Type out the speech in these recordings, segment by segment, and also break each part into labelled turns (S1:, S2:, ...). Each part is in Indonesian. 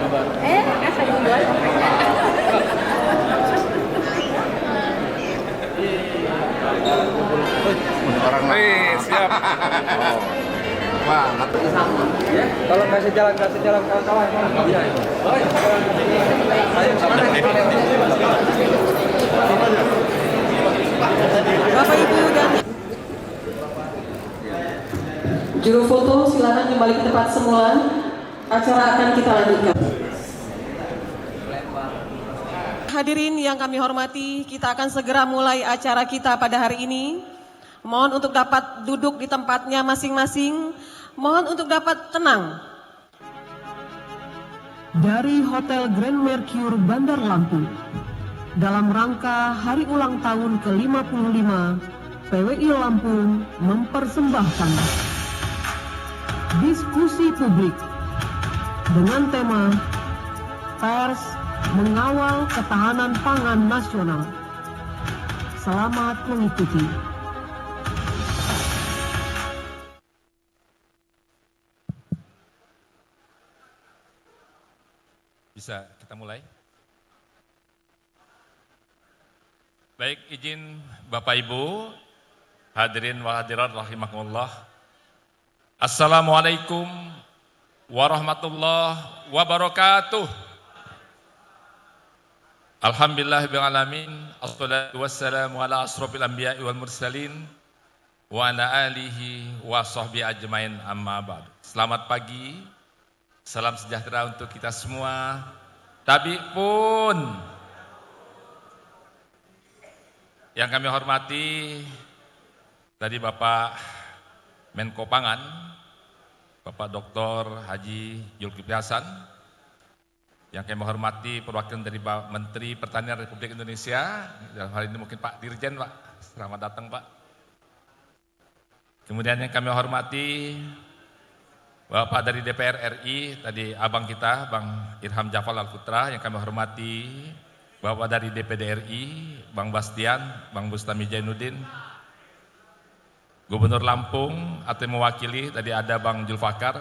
S1: Asa dua.
S2: Orang
S3: siap.
S2: Wah,
S3: Tolong kasih jalan kawan-kawan. Iya.
S4: Bapak Ibu dan juru foto silakan kembali ke tempat semula. Acara akan kita lanjutkan. Hadirin yang kami hormati, kita akan segera mulai acara kita pada hari ini. Mohon untuk dapat duduk di tempatnya masing-masing. Mohon untuk dapat tenang. Dari Hotel Grand Mercure Bandar Lampung, dalam rangka hari ulang tahun ke-55, PWI Lampung mempersembahkan diskusi publik dengan tema Pers Mengawal Ketahanan Pangan Nasional. Selamat mengikuti.
S5: Bisa kita mulai? Baik, izin Bapak Ibu, hadirin wa hadirat rahimakumullah. Assalamualaikum warahmatullahi wabarakatuh. Alhamdulillahirabbil alamin, assalatu wassalamu ala asrofil anbiya'i wal mursalin wa ala alihi wa sahbihi ajmain, amma ba'du. Selamat pagi, salam sejahtera untuk kita semua. Tabi pun yang kami hormati tadi Bapak Menko Pangan, Bapak Dr. Haji Zulkifli Hasan, yang kami hormati perwakilan dari Pak Menteri Pertanian Republik Indonesia, dalam hal ini mungkin Pak Dirjen, Pak, selamat datang Pak. Kemudian yang kami hormati Bapak dari DPR RI, tadi abang kita, Bang Irham Jafal Al-Putra, yang kami hormati Bapak dari DPD RI, Bang Bastian, Bang Bustami Jainuddin, Gubernur Lampung atau yang mewakili, tadi ada Bang Julfakar,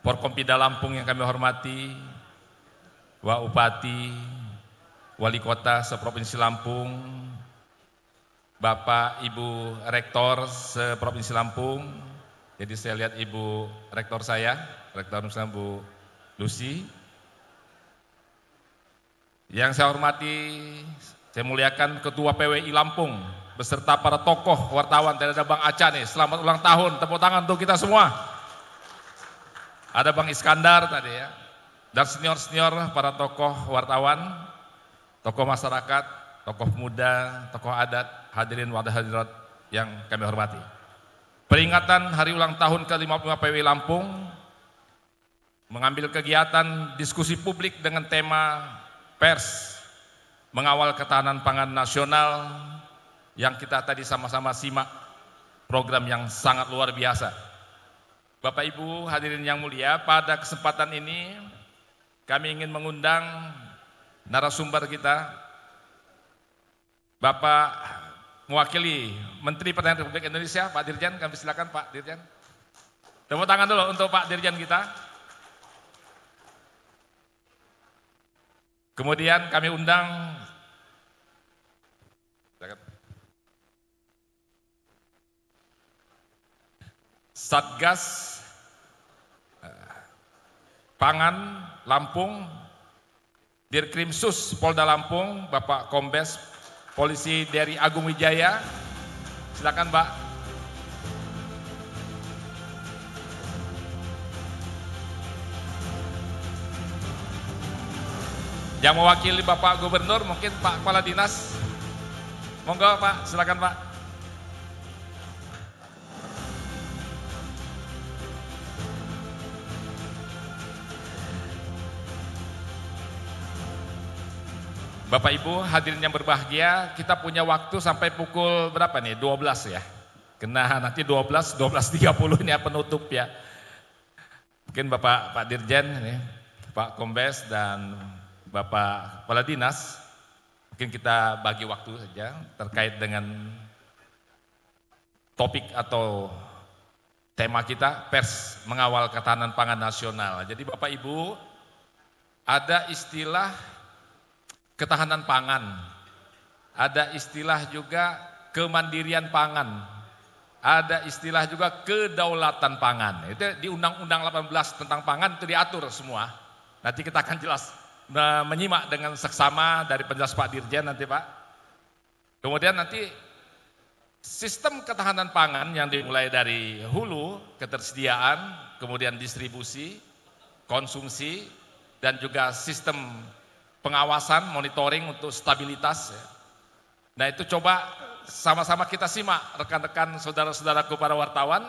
S5: Forkompida Lampung yang kami hormati, Wak Upati, Wali Kota seprovinsi Lampung, Bapak Ibu Rektor seprovinsi Lampung. Jadi saya lihat Ibu Rektor saya, Rektor Nusa Bu Lucy. Yang saya hormati, saya muliakan Ketua PWI Lampung, beserta para tokoh wartawan, dan ada Bang Aca nih, selamat ulang tahun, tepuk tangan untuk kita semua. Ada Bang Iskandar tadi ya, dan senior-senior para tokoh wartawan, tokoh masyarakat, tokoh muda, tokoh adat, hadirin wa hadirat yang kami hormati. Peringatan hari ulang tahun ke-55 PWI Lampung mengambil kegiatan diskusi publik dengan tema Pers Mengawal Ketahanan Pangan Nasional, yang kita tadi sama-sama simak, program yang sangat luar biasa. Bapak Ibu hadirin yang mulia, pada kesempatan ini kami ingin mengundang narasumber kita, Bapak mewakili Menteri Pertanian Republik Indonesia, Pak Dirjen. Kami silakan Pak Dirjen. Tepuk tangan dulu untuk Pak Dirjen kita. Kemudian kami undang Satgas Pangan Lampung, Dirkrimsus Polda Lampung, Bapak Kombes Polisi dari Agung Wijaya. Silakan Pak. Yang mewakili Bapak Gubernur mungkin Pak Kepala Dinas. Monggo Pak, silakan Pak. Bapak Ibu hadirin yang berbahagia, kita punya waktu sampai pukul berapa nih? 12 ya. Kena nanti 12:30 ini penutup ya. Mungkin Pak Dirjen, Pak Kombes dan Bapak Kepala Dinas, mungkin kita bagi waktu saja terkait dengan topik atau tema kita, Pers Mengawal Ketahanan Pangan Nasional. Jadi Bapak Ibu, ada istilah ketahanan pangan, ada istilah juga kemandirian pangan, ada istilah juga kedaulatan pangan. Itu di Undang-Undang 18 tentang pangan itu diatur semua. Nanti kita akan jelas menyimak dengan seksama dari penjelasan Pak Dirjen nanti Pak. Kemudian nanti sistem ketahanan pangan yang dimulai dari hulu, ketersediaan, kemudian distribusi, konsumsi, dan juga sistem pengawasan, monitoring untuk stabilitas. Nah itu coba sama-sama kita simak rekan-rekan saudara-saudaraku para wartawan,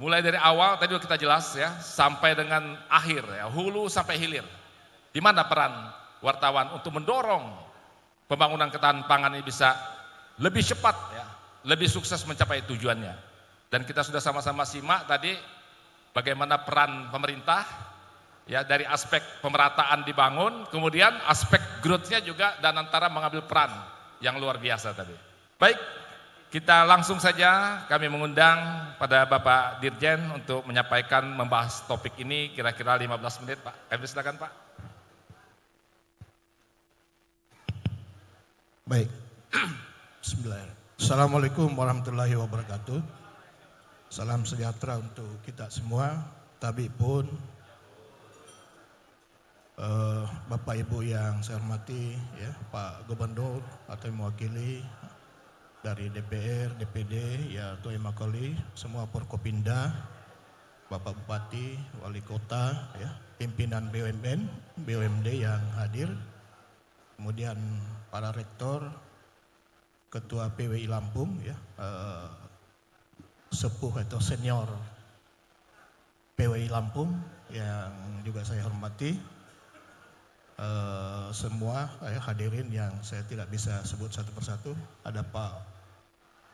S5: mulai dari awal tadi kita jelas ya, sampai dengan akhir ya, hulu sampai hilir. Di mana peran wartawan untuk mendorong pembangunan ketahanan pangan ini bisa lebih cepat ya, lebih sukses mencapai tujuannya. Dan kita sudah sama-sama simak tadi bagaimana peran pemerintah ya, dari aspek pemerataan dibangun, kemudian aspek growth-nya juga dan antara mengambil peran yang luar biasa tadi. Baik, kita langsung saja kami mengundang pada Bapak Dirjen untuk menyampaikan membahas topik ini kira-kira 15 menit Pak. Kami silakan Pak.
S1: Baik. Bismillah. Assalamualaikum warahmatullahi wabarakatuh. Salam sejahtera untuk kita semua. Tapi pun Bapak Ibu yang saya hormati, ya, Pak Gubernur atau mewakili dari DPR, DPD, ya Tuai Makoli, semua Forkopimda, Bapak Bupati, Wali Kota, ya, pimpinan BUMN, BUMD yang hadir, kemudian para rektor, Ketua PWI Lampung, ya, sepuh atau senior PWI Lampung yang juga saya hormati, semua ya, hadirin yang saya tidak bisa sebut satu persatu, ada Pak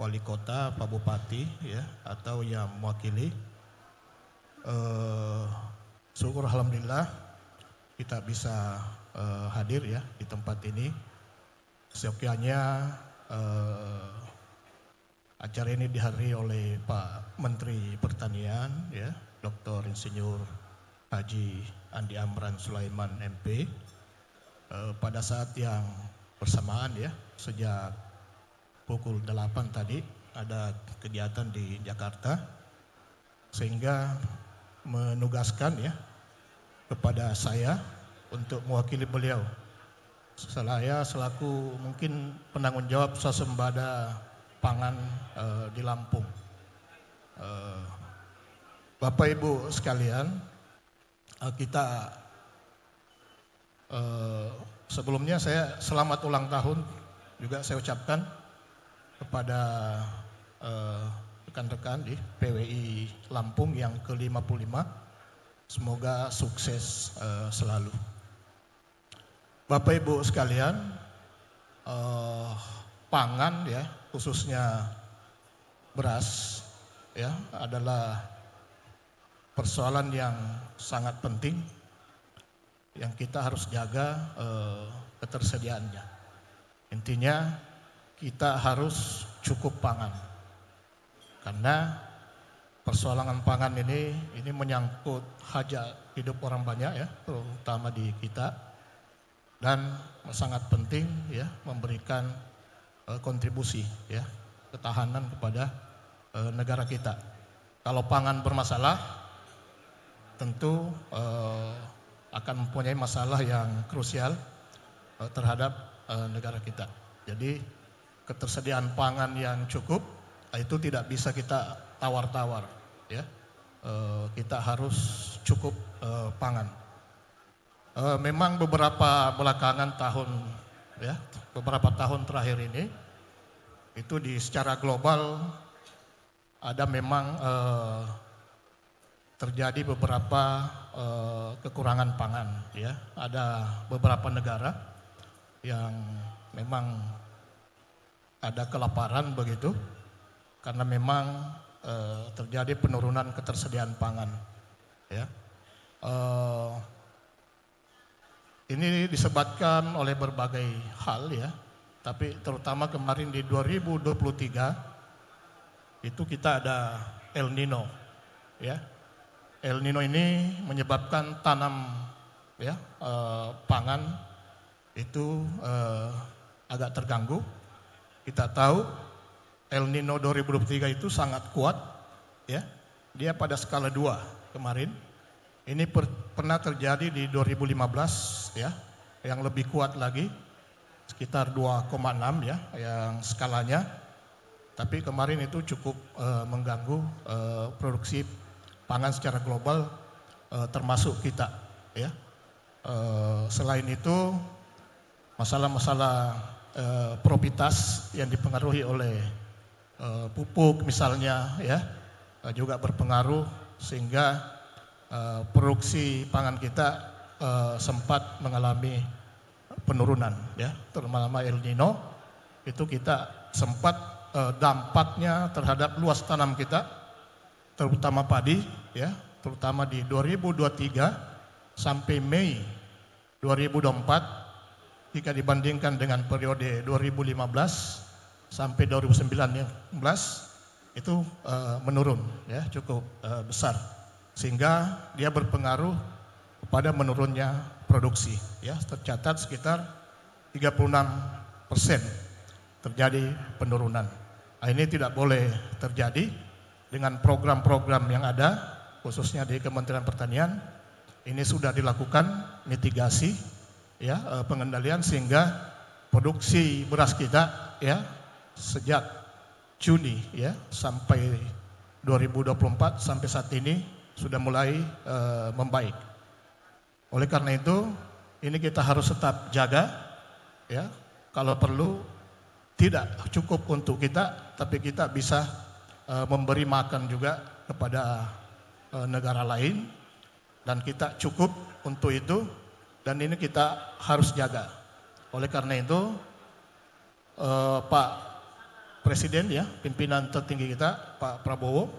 S1: Wali Kota, Pak Bupati, ya, atau yang mewakili. Syukur alhamdulillah kita bisa hadir ya di tempat ini. Seyogyanya acara ini dihadiri oleh Pak Menteri Pertanian, ya, Dr. Insinyur Haji Andi Amran Sulaiman MP. Pada saat yang bersamaan ya, sejak pukul 8 tadi ada kegiatan di Jakarta, sehingga menugaskan ya kepada saya untuk mewakili beliau. Saya selaku mungkin penanggung jawab swasembada pangan di Lampung. Bapak Ibu sekalian, kita sebelumnya saya selamat ulang tahun juga saya ucapkan kepada rekan-rekan di PWI Lampung yang ke-55. Semoga sukses selalu. Bapak Ibu sekalian, pangan ya, khususnya beras ya, adalah persoalan yang sangat penting yang kita harus jaga ketersediaannya. Intinya kita harus cukup pangan, karena persoalan pangan ini menyangkut hajat hidup orang banyak ya, terutama di kita, dan sangat penting ya memberikan kontribusi ya ketahanan kepada negara kita. Kalau pangan bermasalah, tentu akan mempunyai masalah yang krusial terhadap negara kita. Jadi ketersediaan pangan yang cukup itu tidak bisa kita tawar-tawar ya. Kita harus cukup pangan. Memang beberapa belakangan tahun ya, beberapa tahun terakhir ini itu secara global ada memang terjadi beberapa kekurangan pangan ya. Ada beberapa negara yang memang ada kelaparan begitu, karena memang terjadi penurunan ketersediaan pangan ya. Ini disebabkan oleh berbagai hal ya, tapi terutama kemarin di 2023 itu kita ada El Nino ya. El Nino ini menyebabkan tanam ya pangan itu agak terganggu. Kita tahu El Nino 2023 itu sangat kuat, ya. Dia pada skala 2 kemarin. Ini pernah terjadi di 2015, ya, yang lebih kuat lagi, sekitar 2,6 ya, yang skalanya. Tapi kemarin itu cukup mengganggu produksi pangan secara global, termasuk kita, ya. Selain itu masalah-masalah profitas yang dipengaruhi oleh pupuk misalnya, ya, juga berpengaruh sehingga produksi pangan kita sempat mengalami penurunan, ya, terutama El Nino itu kita sempat dampaknya terhadap luas tanam kita, terutama padi, ya, terutama di 2023 sampai Mei 2024 jika dibandingkan dengan periode 2015 sampai 2019 itu menurun, ya, cukup besar, sehingga dia berpengaruh pada menurunnya produksi, ya, tercatat sekitar 36% terjadi penurunan. Nah, ini tidak boleh terjadi. Dengan program-program yang ada khususnya di Kementerian Pertanian ini sudah dilakukan mitigasi, ya, pengendalian sehingga produksi beras kita, ya, sejak Juni, ya, sampai 2024 sampai saat ini sudah mulai membaik. Oleh karena itu ini kita harus tetap jaga, ya, kalau perlu tidak cukup untuk kita, tapi kita bisa memberi makan juga kepada negara lain, dan kita cukup untuk itu, dan ini kita harus jaga. Oleh karena itu Pak Presiden, ya, pimpinan tertinggi kita Pak Prabowo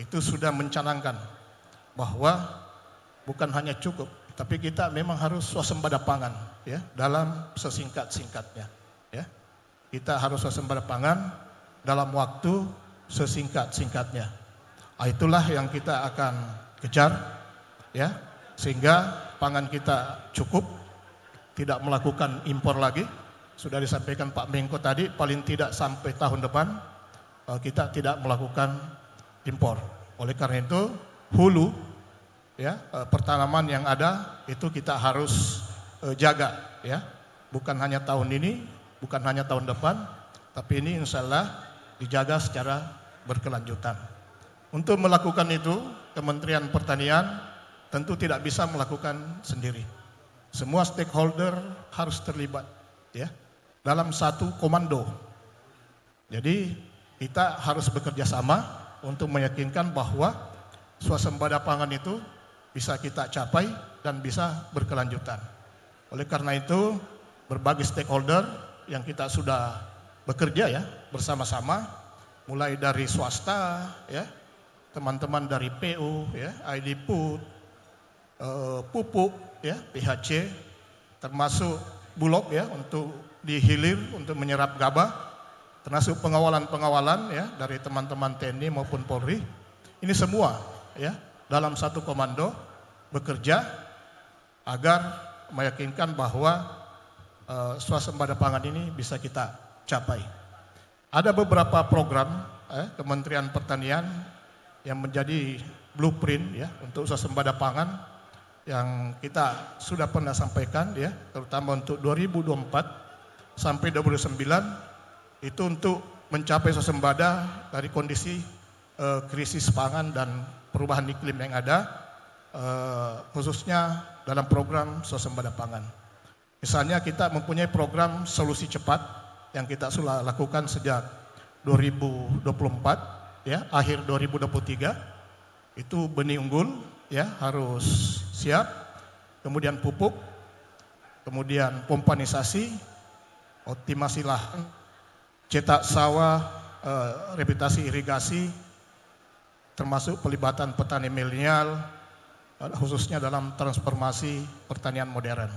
S1: itu sudah mencanangkan bahwa bukan hanya cukup, tapi kita memang harus swasembada pangan, ya, dalam sesingkat-singkatnya, ya. Kita harus swasembada pangan dalam waktu sesingkat-singkatnya. Itulah yang kita akan kejar, ya, sehingga pangan kita cukup, tidak melakukan impor lagi. Sudah disampaikan Pak Menko tadi, paling tidak sampai tahun depan kita tidak melakukan impor. Oleh karena itu hulu, ya, pertanaman yang ada itu kita harus jaga, ya, bukan hanya tahun ini, bukan hanya tahun depan, tapi ini insya Allah dijaga secara berkelanjutan. Untuk melakukan itu, Kementerian Pertanian tentu tidak bisa melakukan sendiri. Semua stakeholder harus terlibat, ya, dalam satu komando. Jadi kita harus bekerja sama untuk meyakinkan bahwa swasembada pangan itu bisa kita capai dan bisa berkelanjutan. Oleh karena itu, berbagai stakeholder yang kita sudah bekerja, ya, bersama-sama, mulai dari swasta, ya, teman-teman dari PU, ya, ID Food, pupuk, ya, PHC, termasuk Bulog, ya, untuk dihilir untuk menyerap gabah, termasuk pengawalan-pengawalan, ya, dari teman-teman TNI maupun Polri. Ini semua, ya, dalam satu komando bekerja agar meyakinkan bahwa swasembada pangan ini bisa kita capai. Ada beberapa program Kementerian Pertanian yang menjadi blueprint, ya, untuk swasembada pangan yang kita sudah pernah sampaikan, ya, terutama untuk 2024 sampai 2029 itu untuk mencapai swasembada dari kondisi krisis pangan dan perubahan iklim yang ada, khususnya dalam program swasembada pangan. Misalnya kita mempunyai program solusi cepat yang kita sudah lakukan sejak 2024, ya, akhir 2023 itu benih unggul, ya, harus siap, kemudian pupuk, kemudian pompanisasi, optimasi lahan, cetak sawah, rehabilitasi irigasi, termasuk pelibatan petani milenial, khususnya dalam transformasi pertanian modern.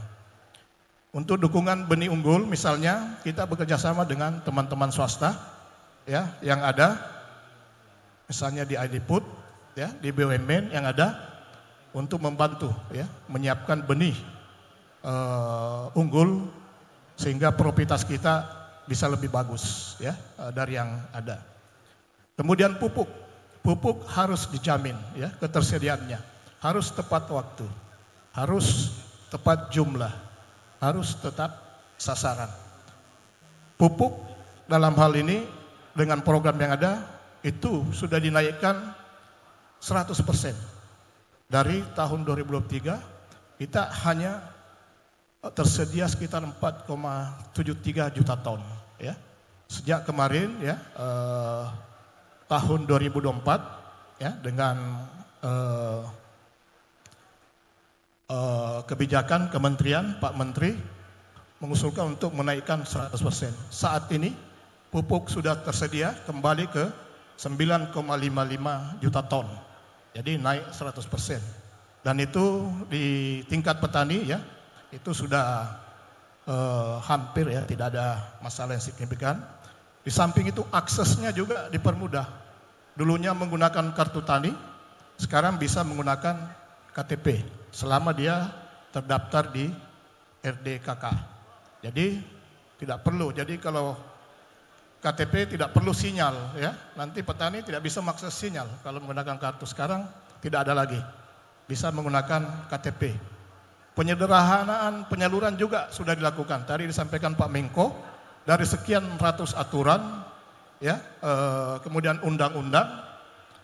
S1: Untuk dukungan benih unggul misalnya kita bekerja sama dengan teman-teman swasta, ya, yang ada, misalnya di ID Food, ya, di BUMN yang ada, untuk membantu ya menyiapkan benih unggul sehingga profitas kita bisa lebih bagus ya dari yang ada. Kemudian pupuk harus dijamin ya ketersediaannya, harus tepat waktu, harus tepat jumlah, harus tetap sasaran. Pupuk dalam hal ini dengan program yang ada itu sudah dinaikkan 100%. Dari tahun 2023 kita hanya tersedia sekitar 4,73 juta ton ya. Sejak kemarin ya tahun 2024 ya dengan kebijakan kementerian Pak Menteri mengusulkan untuk menaikkan 100%. Saat ini pupuk sudah tersedia kembali ke 9,55 juta ton. Jadi naik 100%. Dan itu di tingkat petani ya, itu sudah hampir ya tidak ada masalah yang signifikan. Di samping itu aksesnya juga dipermudah. Dulunya menggunakan kartu tani, sekarang bisa menggunakan KTP selama dia terdaftar di RDKK. Jadi tidak perlu. Jadi kalau KTP tidak perlu sinyal ya. Nanti petani tidak bisa mengakses sinyal kalau menggunakan kartu. Sekarang tidak ada lagi. Bisa menggunakan KTP. Penyederhanaan penyaluran juga sudah dilakukan. Tadi disampaikan Pak Menko dari sekian ratus aturan ya, kemudian undang-undang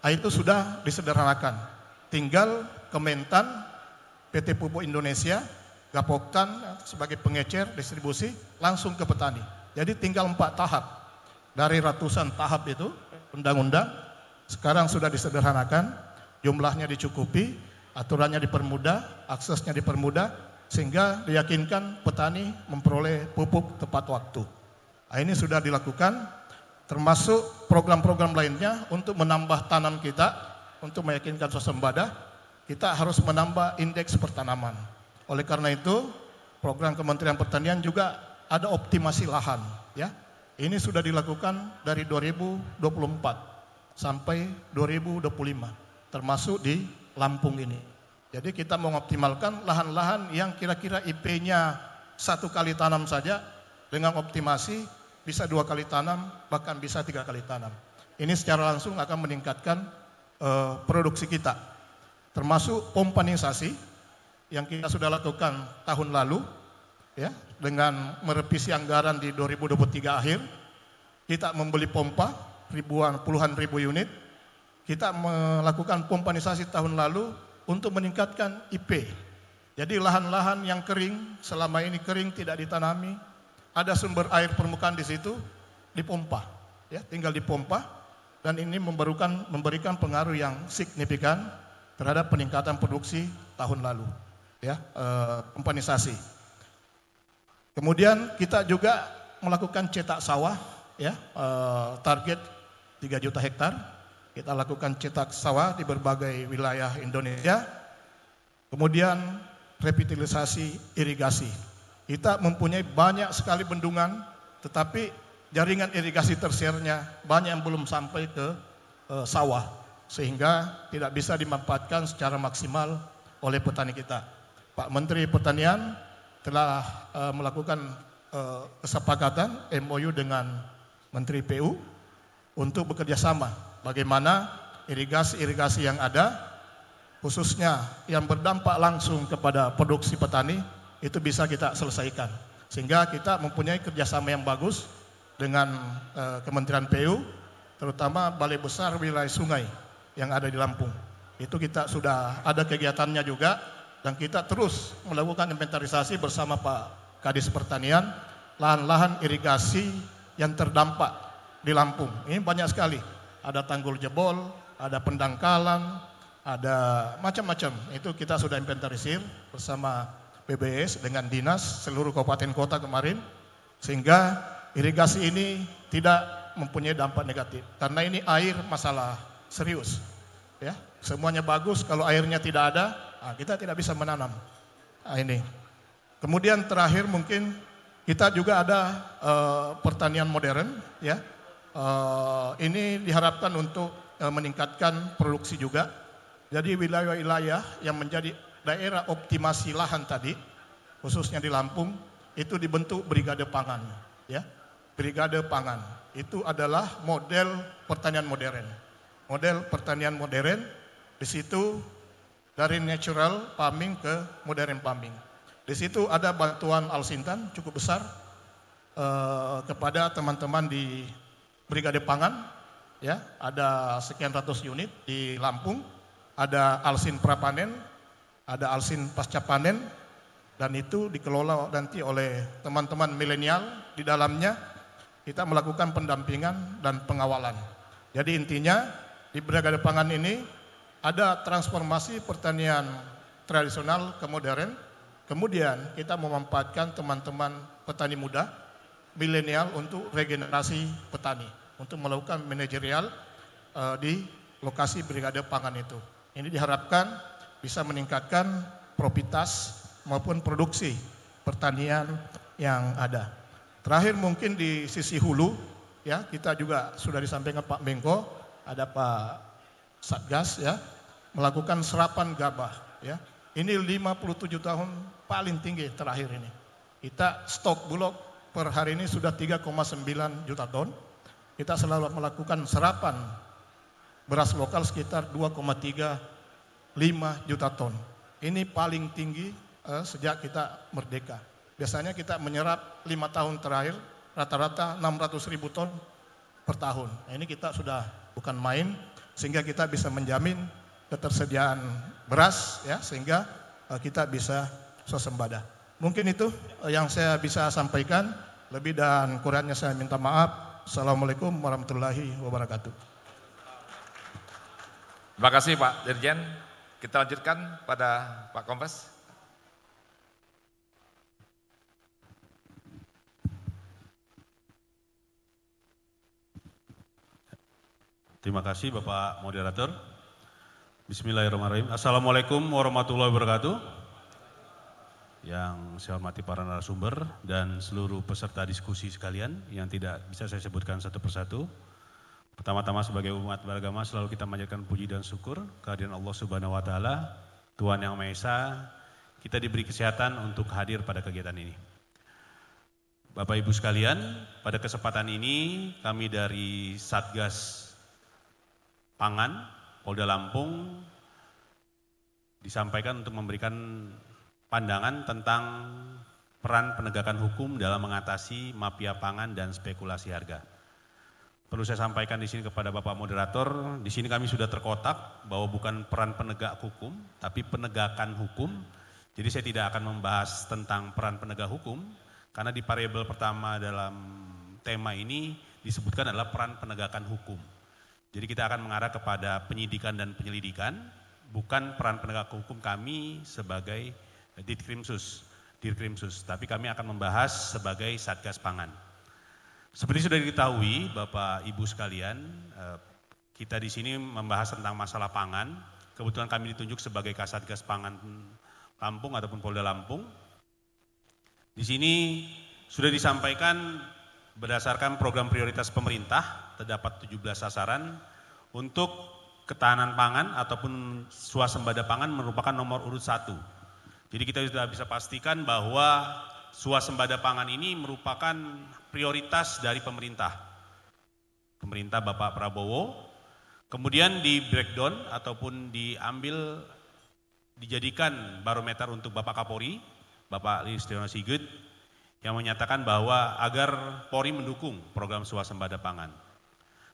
S1: itu sudah disederhanakan. Tinggal Kementan, PT Pupuk Indonesia, Gapoktan sebagai pengecer distribusi langsung ke petani. Jadi tinggal 4 tahap. Dari ratusan tahap itu undang-undang sekarang sudah disederhanakan, jumlahnya dicukupi, aturannya dipermudah, aksesnya dipermudah sehingga diyakinkan petani memperoleh pupuk tepat waktu. Nah, ini sudah dilakukan termasuk program-program lainnya untuk menambah tanam kita, untuk meyakinkan swasembada, kita harus menambah indeks pertanaman. Oleh karena itu, program Kementerian Pertanian juga ada optimasi lahan ya. Ini sudah dilakukan dari 2024 sampai 2025, termasuk di Lampung ini. Jadi kita mengoptimalkan lahan-lahan yang kira-kira IP-nya 1 kali tanam saja, dengan optimasi bisa 2 kali tanam, bahkan bisa 3 kali tanam. Ini secara langsung akan meningkatkan produksi kita. Termasuk pompanisasi yang kita sudah lakukan tahun lalu, ya, dengan merevisi anggaran di 2023 akhir, kita membeli pompa puluhan ribu unit. Kita melakukan pompanisasi tahun lalu untuk meningkatkan IP. Jadi lahan-lahan yang kering, selama ini kering tidak ditanami, ada sumber air permukaan di situ, dipompa, ya, tinggal dipompa, dan ini memberikan pengaruh yang signifikan terhadap peningkatan produksi tahun lalu, ya, pompanisasi. Kemudian kita juga melakukan cetak sawah, ya, target 3 juta hektar. Kita lakukan cetak sawah di berbagai wilayah Indonesia. Kemudian revitalisasi irigasi. Kita mempunyai banyak sekali bendungan, tetapi jaringan irigasi tersiernya banyak yang belum sampai ke sawah, sehingga tidak bisa dimanfaatkan secara maksimal oleh petani kita. Pak Menteri Pertanian telah melakukan kesepakatan MOU dengan Menteri PU untuk bekerja sama bagaimana irigasi-irigasi yang ada, khususnya yang berdampak langsung kepada produksi petani, itu bisa kita selesaikan. Sehingga kita mempunyai kerjasama yang bagus dengan Kementerian PU, terutama Balai Besar Wilayah Sungai yang ada di Lampung. Itu kita sudah ada kegiatannya juga, dan kita terus melakukan inventarisasi bersama Pak Kadis Pertanian, lahan-lahan irigasi yang terdampak di Lampung. Ini banyak sekali, ada tanggul jebol, ada pendangkalan, ada macam-macam. Itu kita sudah inventarisir bersama BBS dengan dinas seluruh kabupaten kota kemarin, sehingga irigasi ini tidak mempunyai dampak negatif. Karena ini air masalah serius, ya, semuanya bagus, kalau airnya tidak ada, kita tidak bisa menanam. Ini. Kemudian terakhir mungkin kita juga ada pertanian modern, ya. Ini diharapkan untuk meningkatkan produksi juga. Jadi wilayah-wilayah yang menjadi daerah optimasi lahan tadi, khususnya di Lampung, itu dibentuk brigade pangan. Ya, brigade pangan itu adalah model pertanian modern. Model pertanian modern di situ dari natural farming ke modern farming. Di situ ada bantuan Alsintan cukup besar kepada teman-teman di brigade pangan. Ya, ada sekian ratus unit di Lampung. Ada Alsin prapanen, ada Alsin pasca panen, dan itu dikelola nanti oleh teman-teman milenial. Di dalamnya kita melakukan pendampingan dan pengawalan. Jadi intinya di brigade pangan ini ada transformasi pertanian tradisional ke modern. Kemudian kita memanfaatkan teman-teman petani muda, milenial untuk regenerasi petani, untuk melakukan manajerial di lokasi brigade pangan itu. Ini diharapkan bisa meningkatkan profitas maupun produksi pertanian yang ada. Terakhir mungkin di sisi hulu, ya kita juga sudah disampaikan Pak Menko, ada Pak Satgas ya, melakukan serapan gabah ya. Ini 57 tahun paling tinggi terakhir ini. Kita stok bulog per hari ini sudah 3,9 juta ton. Kita selalu melakukan serapan beras lokal sekitar 2,35 juta ton. Ini paling tinggi sejak kita merdeka. Biasanya kita menyerap 5 tahun terakhir rata-rata 600.000 ton per tahun. Nah, ini kita sudah bukan main, sehingga kita bisa menjamin ketersediaan beras ya, sehingga kita bisa swasembada. Mungkin itu yang saya bisa sampaikan. Lebih dan kurangnya saya minta maaf. Assalamualaikum warahmatullahi wabarakatuh.
S5: Terima kasih Pak Dirjen. Kita lanjutkan pada Pak Kompes.
S6: Terima kasih Bapak Moderator. Bismillahirrahmanirrahim. Assalamualaikum warahmatullahi wabarakatuh. Yang saya hormati para narasumber dan seluruh peserta diskusi sekalian yang tidak bisa saya sebutkan satu persatu. Pertama-tama sebagai umat beragama selalu kita manjatkan puji dan syukur kehadiran Allah Subhanahu wa taala, Tuhan Yang Maha Esa. Kita diberi kesehatan untuk hadir pada kegiatan ini. Bapak Ibu sekalian, pada kesempatan ini kami dari Satgas Pangan Polda Lampung disampaikan untuk memberikan pandangan tentang peran penegakan hukum dalam mengatasi mafia pangan dan spekulasi harga. Perlu saya sampaikan di sini kepada Bapak Moderator, di sini kami sudah terkotak bahwa bukan peran penegak hukum, tapi penegakan hukum. Jadi saya tidak akan membahas tentang peran penegak hukum, karena di variabel pertama dalam tema ini disebutkan adalah peran penegakan hukum. Jadi kita akan mengarah kepada penyidikan dan penyelidikan, bukan peran penegak hukum kami sebagai Dirkrimsus, tapi kami akan membahas sebagai Satgas Pangan. Seperti sudah diketahui Bapak Ibu sekalian, kita di sini membahas tentang masalah pangan. Kebetulan kami ditunjuk sebagai Kasatgas Pangan Lampung ataupun Polda Lampung. Di sini sudah disampaikan berdasarkan program prioritas pemerintah terdapat 17 sasaran untuk ketahanan pangan ataupun swasembada pangan merupakan nomor urut 1. Jadi kita sudah bisa pastikan bahwa swasembada pangan ini merupakan prioritas dari pemerintah. Pemerintah Bapak Prabowo, kemudian di breakdown ataupun dijadikan barometer untuk Bapak Kapolri, Bapak Listiono Sigit, yang menyatakan bahwa agar Polri mendukung program swasembada pangan.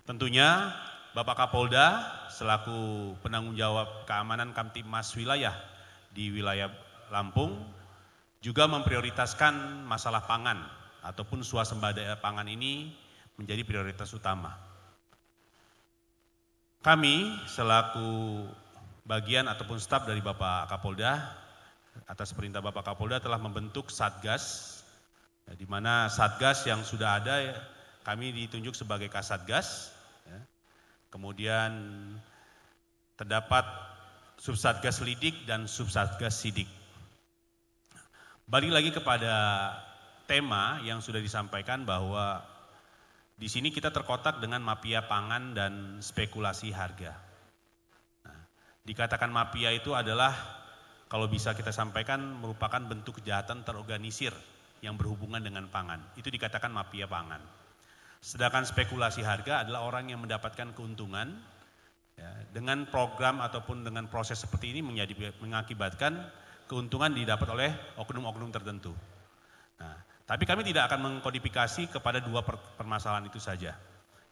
S6: Tentunya Bapak Kapolda selaku penanggung jawab keamanan Kamtibmas wilayah di wilayah Lampung juga memprioritaskan masalah pangan ataupun swasembada pangan ini menjadi prioritas utama. Kami selaku bagian ataupun staf dari Bapak Kapolda atas perintah Bapak Kapolda telah membentuk Satgas, di mana Satgas yang sudah ada kami ditunjuk sebagai Kasatgas, kemudian terdapat Subsatgas Lidik dan Subsatgas Sidik. Balik lagi kepada tema yang sudah disampaikan bahwa di sini kita terkotak dengan mafia pangan dan spekulasi harga. Nah, Dikatakan mafia itu adalah, kalau bisa kita sampaikan, merupakan bentuk kejahatan terorganisir yang berhubungan dengan pangan. Itu dikatakan mafia pangan. Sedangkan spekulasi harga adalah orang yang mendapatkan keuntungan ya, dengan program ataupun dengan proses seperti ini mengakibatkan keuntungan didapat oleh oknum-oknum tertentu. Nah, tapi kami tidak akan mengkodifikasi kepada dua permasalahan itu saja.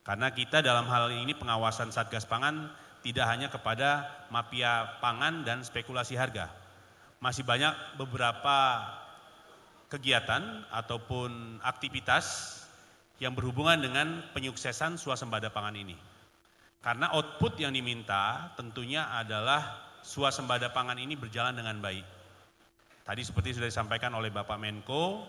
S6: Karena kita dalam hal ini pengawasan Satgas Pangan tidak hanya kepada mafia pangan dan spekulasi harga. Masih banyak beberapa kegiatan ataupun aktivitas yang berhubungan dengan penyuksesan swasembada pangan ini. Karena output yang diminta tentunya adalah swasembada pangan ini berjalan dengan baik. Tadi seperti sudah disampaikan oleh Bapak Menko,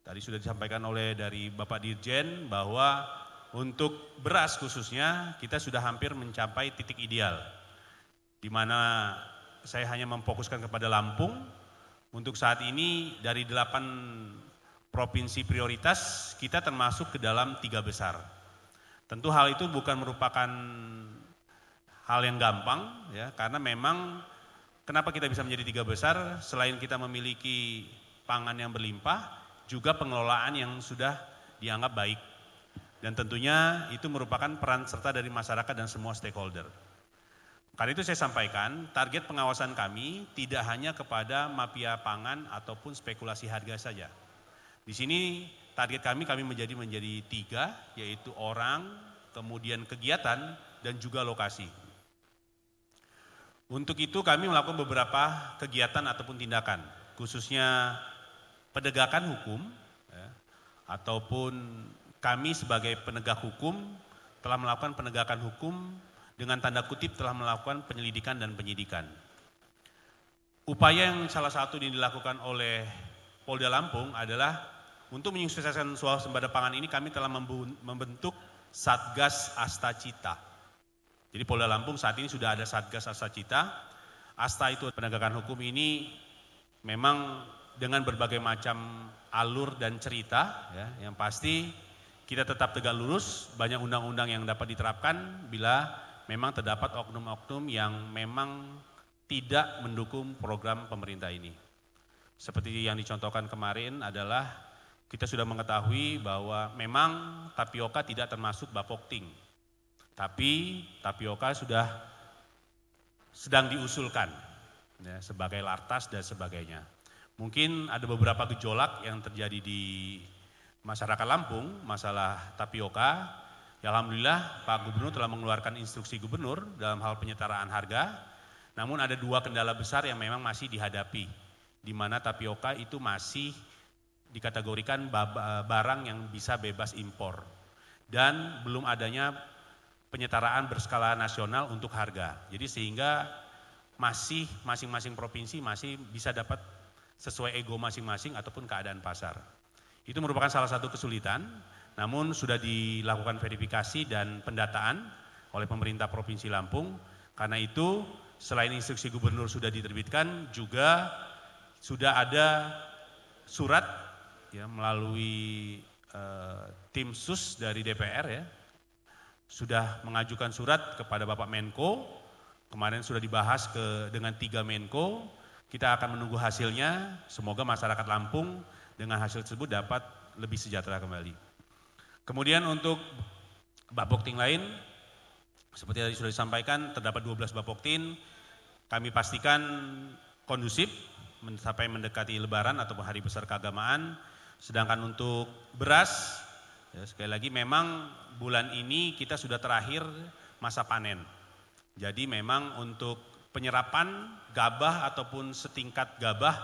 S6: tadi sudah disampaikan oleh dari Bapak Dirjen bahwa untuk beras khususnya kita sudah hampir mencapai titik ideal. Di mana saya hanya memfokuskan kepada Lampung. Untuk saat ini dari 8 provinsi prioritas kita termasuk ke dalam 3 besar. Tentu hal itu bukan merupakan hal yang gampang ya, karena memang kenapa kita bisa menjadi 3 besar, selain kita memiliki pangan yang berlimpah, juga pengelolaan yang sudah dianggap baik. Dan tentunya itu merupakan peran serta dari masyarakat dan semua stakeholder. Karena itu saya sampaikan, target pengawasan kami tidak hanya kepada mafia pangan ataupun spekulasi harga saja. Di sini target kami menjadi 3, yaitu orang, kemudian kegiatan, dan juga lokasi. Untuk itu kami melakukan beberapa kegiatan ataupun tindakan, khususnya penegakan hukum, ya, ataupun kami sebagai penegak hukum telah melakukan penegakan hukum dengan tanda kutip telah melakukan penyelidikan dan penyidikan. Upaya yang salah satu yang dilakukan oleh Polda Lampung adalah untuk menyukseskan swasembada pangan ini kami telah membentuk Satgas Astacita. Jadi Polda Lampung saat ini sudah ada Satgas Astacita. Asta itu penegakan hukum ini memang dengan berbagai macam alur dan cerita ya, yang pasti kita tetap tegak lurus, banyak undang-undang yang dapat diterapkan bila memang terdapat oknum-oknum yang memang tidak mendukung program pemerintah ini. Seperti yang dicontohkan kemarin adalah kita sudah mengetahui bahwa memang tapioka tidak termasuk Bapokting. Tapi tapioka sudah sedang diusulkan ya, sebagai lartas dan sebagainya. Mungkin ada beberapa gejolak yang terjadi di masyarakat Lampung, masalah tapioka. Ya, alhamdulillah Pak Gubernur telah mengeluarkan instruksi Gubernur dalam hal penyetaraan harga. Namun ada 2 kendala besar yang memang masih dihadapi, di mana tapioka itu masih dikategorikan barang yang bisa bebas impor. Dan belum adanya penyetaraan berskala nasional untuk harga. Jadi sehingga masih masing-masing provinsi masih bisa dapat sesuai ego masing-masing ataupun keadaan pasar. Itu merupakan salah satu kesulitan. Namun sudah dilakukan verifikasi dan pendataan oleh pemerintah Provinsi Lampung. Karena itu selain instruksi gubernur sudah diterbitkan, juga sudah ada surat ya, melalui tim sus dari DPR ya, sudah mengajukan surat kepada Bapak Menko. Kemarin sudah dibahas dengan 3 Menko. Kita akan menunggu hasilnya. Semoga masyarakat Lampung dengan hasil tersebut dapat lebih sejahtera kembali. Kemudian untuk Bapokting lain, seperti tadi sudah disampaikan, terdapat 12 Bapokting, kami pastikan kondusif sampai mendekati Lebaran ataupun hari besar keagamaan. Sedangkan untuk beras, ya, sekali lagi memang bulan ini kita sudah terakhir masa panen. Jadi memang untuk penyerapan gabah ataupun setingkat gabah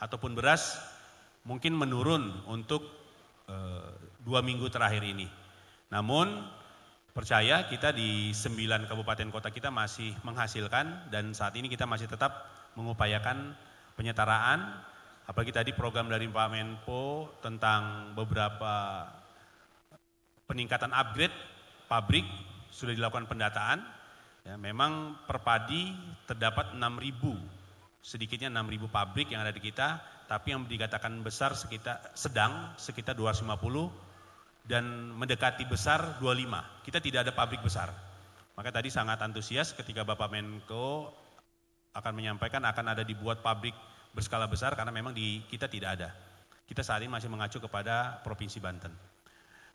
S6: ataupun beras mungkin menurun untuk 2 minggu terakhir ini. Namun percaya kita di 9 kabupaten kota kita masih menghasilkan dan saat ini kita masih tetap mengupayakan penyetaraan. Apalagi tadi program dari Pak Menko tentang beberapa peningkatan upgrade pabrik sudah dilakukan pendataan. Ya, memang per padi terdapat 6.000, sedikitnya 6.000 pabrik yang ada di kita, tapi yang dikatakan besar sekitar 250 dan mendekati besar 25. Kita tidak ada pabrik besar. Maka tadi sangat antusias ketika Bapak Menko akan menyampaikan akan ada dibuat pabrik berskala besar karena memang di kita tidak ada. Kita saat ini masih mengacu kepada Provinsi Banten.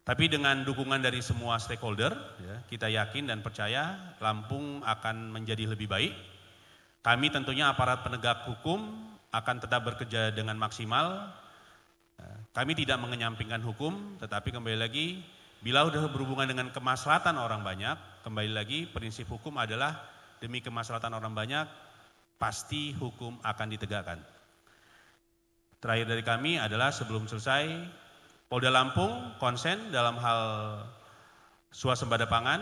S6: Tapi dengan dukungan dari semua stakeholder, ya, kita yakin dan percaya Lampung akan menjadi lebih baik. Kami tentunya aparat penegak hukum akan tetap bekerja dengan maksimal. Kami tidak mengenyampingkan hukum, tetapi kembali lagi, bila sudah berhubungan dengan kemaslahatan orang banyak, kembali lagi prinsip hukum adalah demi kemaslahatan orang banyak, pasti hukum akan ditegakkan. Terakhir dari kami adalah sebelum selesai, Polda Lampung konsen dalam hal swasembada pangan.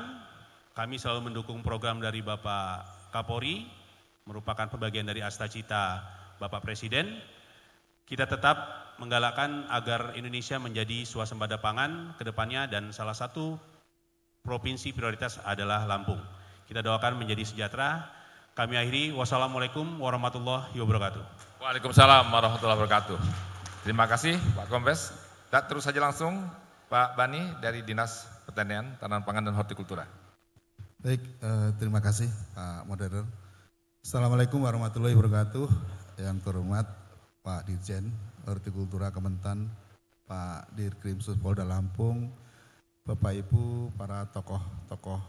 S6: Kami selalu mendukung program dari Bapak Kapolri, merupakan pembagian dari Astacita Bapak Presiden. Kita tetap menggalakkan agar Indonesia menjadi swasembada pangan ke depannya dan salah satu provinsi prioritas adalah Lampung. Kita doakan menjadi sejahtera. Kami akhiri, wassalamualaikum warahmatullahi wabarakatuh.
S5: Waalaikumsalam warahmatullahi wabarakatuh. Terima kasih Pak Kombes. Dan terus saja langsung Pak Bani dari Dinas Pertanian, Tanaman Pangan dan Hortikultura.
S7: Baik, terima kasih Pak Moderator. Assalamualaikum warahmatullahi wabarakatuh. Yang terhormat Pak Dirjen Hortikultura Kementan, Pak Dirkrimsus Polda Lampung, Bapak Ibu, para tokoh-tokoh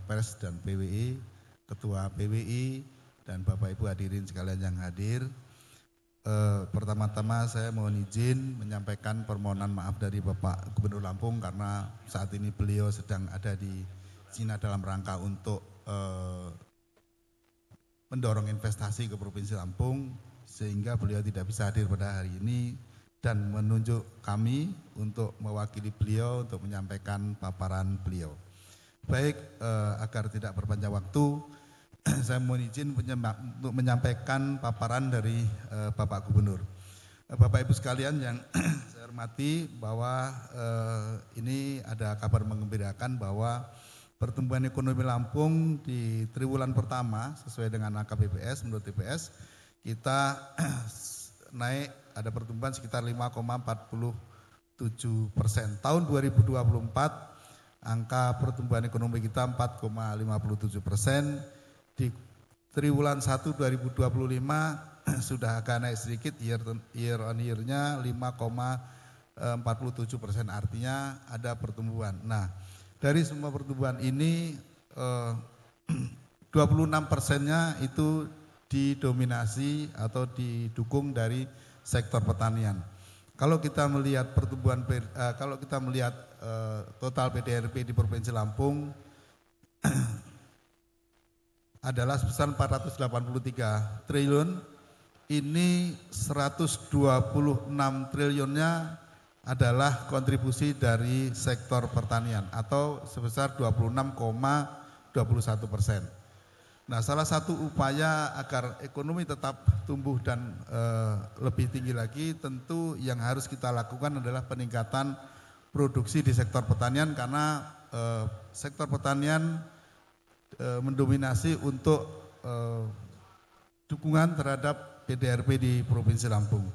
S7: pers dan PWI, Ketua PWI, dan Bapak Ibu hadirin sekalian yang hadir. Pertama-tama saya mohon izin menyampaikan permohonan maaf dari Bapak Gubernur Lampung karena saat ini beliau sedang ada di Cina dalam rangka untuk mendorong investasi ke Provinsi Lampung, sehingga beliau tidak bisa hadir pada hari ini dan menunjuk kami untuk mewakili beliau untuk menyampaikan paparan beliau. Baik, agar tidak berpanjang waktu, saya mohon izin untuk menyampaikan paparan dari Bapak Gubernur. Bapak Ibu sekalian yang saya hormati, bahwa ini ada kabar menggembirakan bahwa pertumbuhan ekonomi Lampung di triwulan pertama sesuai dengan angka BPS, menurut TPS kita naik, ada pertumbuhan sekitar 5,47%. Tahun 2024 angka pertumbuhan ekonomi kita 4,57%. Di triwulan 1 2025 sudah agak naik sedikit, year on year-nya 5,47%, artinya ada pertumbuhan. Nah, dari semua pertumbuhan ini 26%-nya itu didominasi atau didukung dari sektor pertanian. Kalau kita melihat pertumbuhan, total PDRB di Provinsi Lampung adalah sebesar 483 triliun, ini 126 triliunnya adalah kontribusi dari sektor pertanian atau sebesar 26,21%. Nah, salah satu upaya agar ekonomi tetap tumbuh dan lebih tinggi lagi, tentu yang harus kita lakukan adalah peningkatan produksi di sektor pertanian, karena sektor pertanian mendominasi untuk dukungan terhadap PDRB di Provinsi Lampung.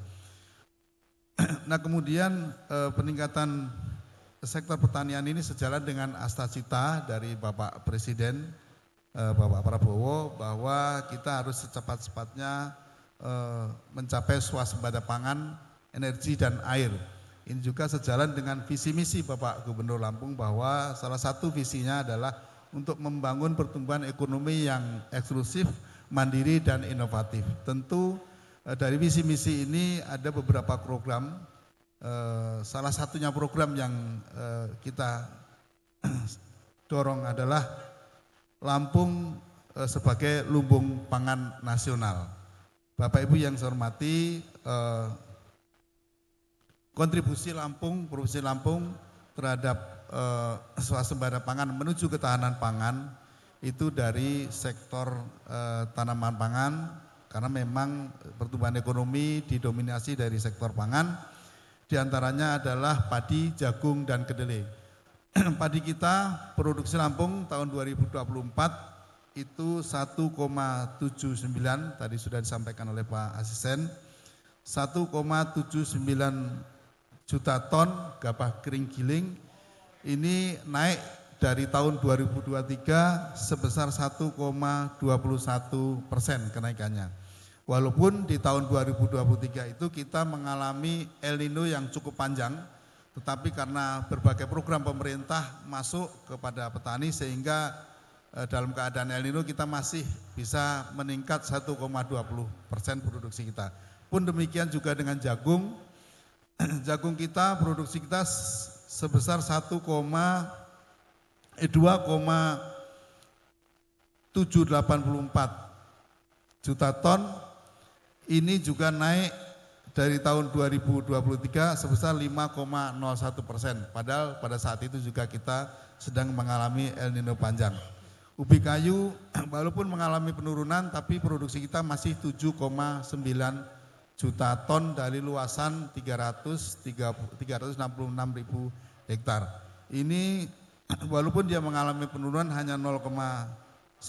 S7: Nah, kemudian peningkatan sektor pertanian ini sejalan dengan Astacita dari Bapak Presiden, Bapak Prabowo, bahwa kita harus secepat-cepatnya mencapai swasembada pangan, energi, dan air. Ini juga sejalan dengan visi misi Bapak Gubernur Lampung, bahwa salah satu visinya adalah untuk membangun pertumbuhan ekonomi yang eksklusif, mandiri, dan inovatif. Tentu dari visi misi ini ada beberapa program, salah satunya program yang kita dorong adalah Lampung sebagai lumbung pangan nasional. Bapak Ibu yang saya hormati, kontribusi Lampung, Provinsi Lampung terhadap swasembada pangan menuju ketahanan pangan itu dari sektor tanaman pangan, karena memang pertumbuhan ekonomi didominasi dari sektor pangan, diantaranya adalah padi, jagung, dan kedelai. Padi kita, produksi Lampung tahun 2024 itu 1,79, tadi sudah disampaikan oleh Pak Asisten, 1,79 juta ton gabah kering giling. Ini naik dari tahun 2023 sebesar 1,21% kenaikannya. Walaupun di tahun 2023 itu kita mengalami El Nino yang cukup panjang, tetapi karena berbagai program pemerintah masuk kepada petani sehingga dalam keadaan El Nino kita masih bisa meningkat 1,20% produksi kita. Pun demikian juga dengan jagung. Jagung kita, produksi kita sebesar 2,784 juta ton. Ini juga naik dari tahun 2023 sebesar 5,01%. Padahal pada saat itu juga kita sedang mengalami El Nino panjang. Ubi kayu walaupun mengalami penurunan tapi produksi kita masih 7,9 juta ton dari luasan 366.000 hektar. Ini walaupun dia mengalami penurunan hanya 0,1%.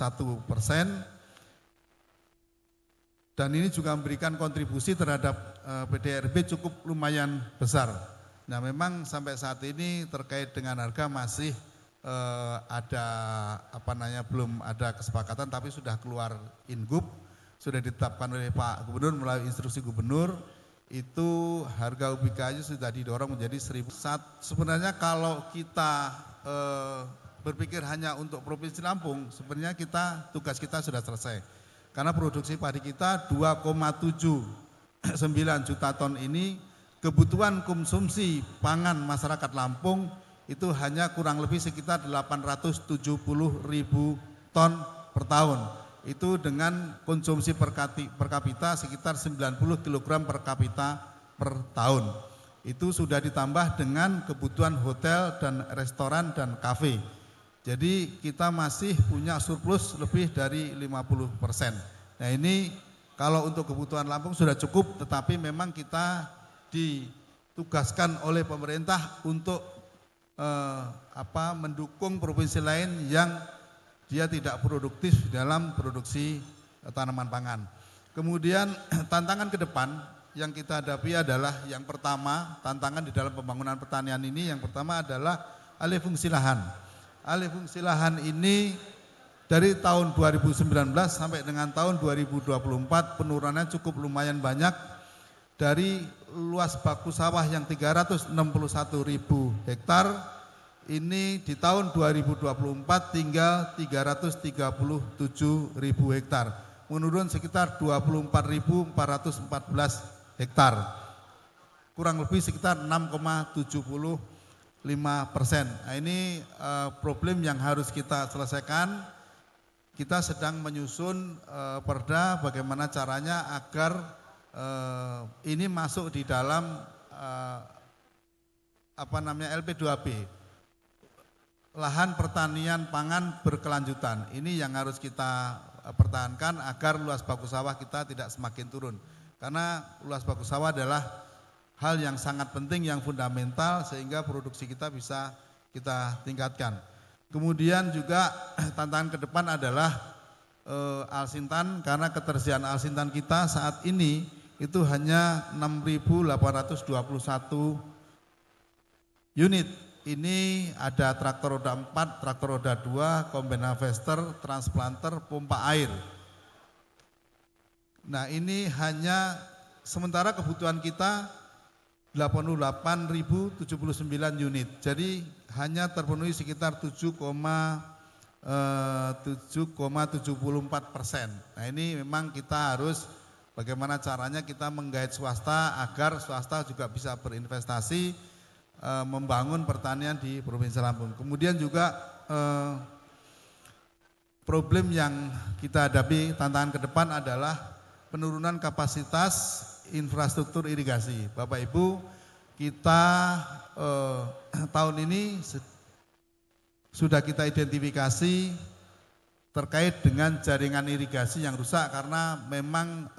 S7: Dan ini juga memberikan kontribusi terhadap PDRB cukup lumayan besar. Nah memang sampai saat ini terkait dengan harga masih ada belum ada kesepakatan, tapi sudah keluar Ingub, sudah ditetapkan oleh Pak Gubernur melalui instruksi Gubernur. Itu harga ubi kayu sudah didorong menjadi 1.000. Sebenarnya kalau kita berpikir hanya untuk Provinsi Lampung, sebenarnya tugas kita sudah selesai. Karena produksi padi kita 2,79 juta ton ini, kebutuhan konsumsi pangan masyarakat Lampung itu hanya kurang lebih sekitar 870.000 ton per tahun. Itu dengan konsumsi per kapita sekitar 90 kg per kapita per tahun. Itu sudah ditambah dengan kebutuhan hotel dan restoran dan kafe. Jadi kita masih punya surplus lebih dari 50%. Nah ini kalau untuk kebutuhan Lampung sudah cukup, tetapi memang kita ditugaskan oleh pemerintah untuk mendukung provinsi lain yang dia tidak produktif dalam produksi tanaman pangan. Kemudian tantangan ke depan yang kita hadapi adalah yang pertama, tantangan di dalam pembangunan pertanian ini yang pertama adalah alih fungsi lahan. Alih fungsi lahan ini dari tahun 2019 sampai dengan tahun 2024 penurunannya cukup lumayan banyak. Dari luas baku sawah yang 361.000 hektar, ini di tahun 2024 tinggal 337.000 hektar, menurun sekitar 24.414 hektar, kurang lebih sekitar 6,75%. Nah ini problem yang harus kita selesaikan. Kita sedang menyusun perda bagaimana caranya agar ini masuk di dalam LP2B, lahan pertanian pangan berkelanjutan. Ini yang harus kita pertahankan agar luas baku sawah kita tidak semakin turun. Karena luas baku sawah adalah hal yang sangat penting, yang fundamental sehingga produksi kita bisa kita tingkatkan. Kemudian juga tantangan ke depan adalah alsintan, karena ketersediaan alsintan kita saat ini itu hanya 6.821 unit. Ini ada traktor roda 4, traktor roda 2, combine harvester, transplanter, pompa air. Nah ini hanya sementara kebutuhan kita 88.079 unit. Jadi hanya terpenuhi sekitar 7,74%. Nah ini memang kita harus bagaimana caranya kita menggait swasta agar swasta juga bisa berinvestasi membangun pertanian di Provinsi Lampung. Kemudian juga problem yang kita hadapi, tantangan ke depan adalah penurunan kapasitas infrastruktur irigasi. Bapak Ibu, kita tahun ini sudah kita identifikasi terkait dengan jaringan irigasi yang rusak karena memang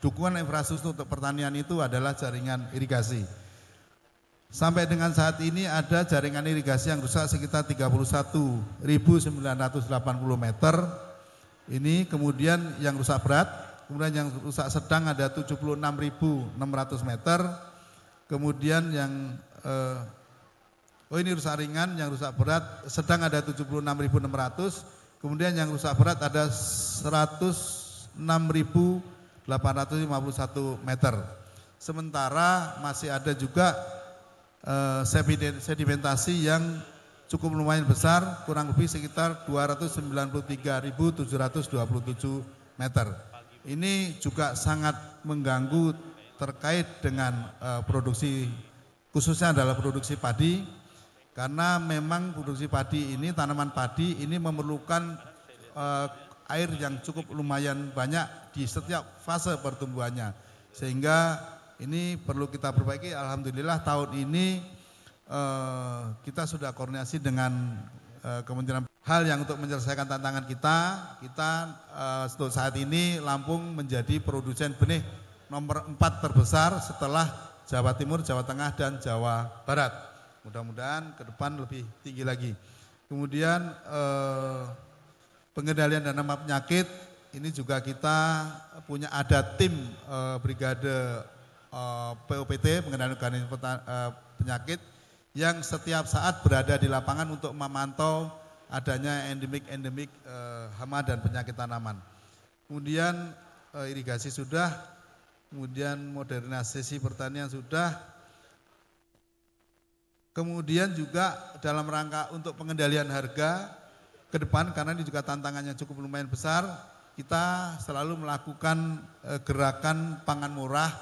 S7: dukungan infrastruktur untuk pertanian itu adalah jaringan irigasi. Sampai dengan saat ini ada jaringan irigasi yang rusak sekitar 31.980 meter. Ini kemudian yang rusak berat, kemudian yang rusak sedang ada 76.600 meter. Kemudian yang Oh ini rusak ringan, yang rusak berat sedang ada 76.600, kemudian yang rusak berat ada 106.851 meter. Sementara masih ada juga sedimentasi yang cukup lumayan besar, kurang lebih sekitar 293.727 meter. Ini juga sangat mengganggu terkait dengan produksi, khususnya adalah produksi padi, karena memang produksi padi ini, tanaman padi ini memerlukan air yang cukup lumayan banyak di setiap fase pertumbuhannya, sehingga ini perlu kita perbaiki. Alhamdulillah tahun ini kita sudah koordinasi dengan Kementerian hal yang untuk menyelesaikan tantangan kita untuk saat ini Lampung menjadi produsen benih nomor 4 terbesar setelah Jawa Timur, Jawa Tengah, dan Jawa Barat. Mudah-mudahan ke depan lebih tinggi lagi. Kemudian pengendalian dan nama penyakit, ini juga kita punya ada tim brigade POPT, pengendalian penyakit, yang setiap saat berada di lapangan untuk memantau adanya endemik hama dan penyakit tanaman. Kemudian irigasi sudah, kemudian modernisasi pertanian sudah. Kemudian juga dalam rangka untuk pengendalian harga ke depan, karena ini juga tantangannya cukup lumayan besar, kita selalu melakukan gerakan pangan murah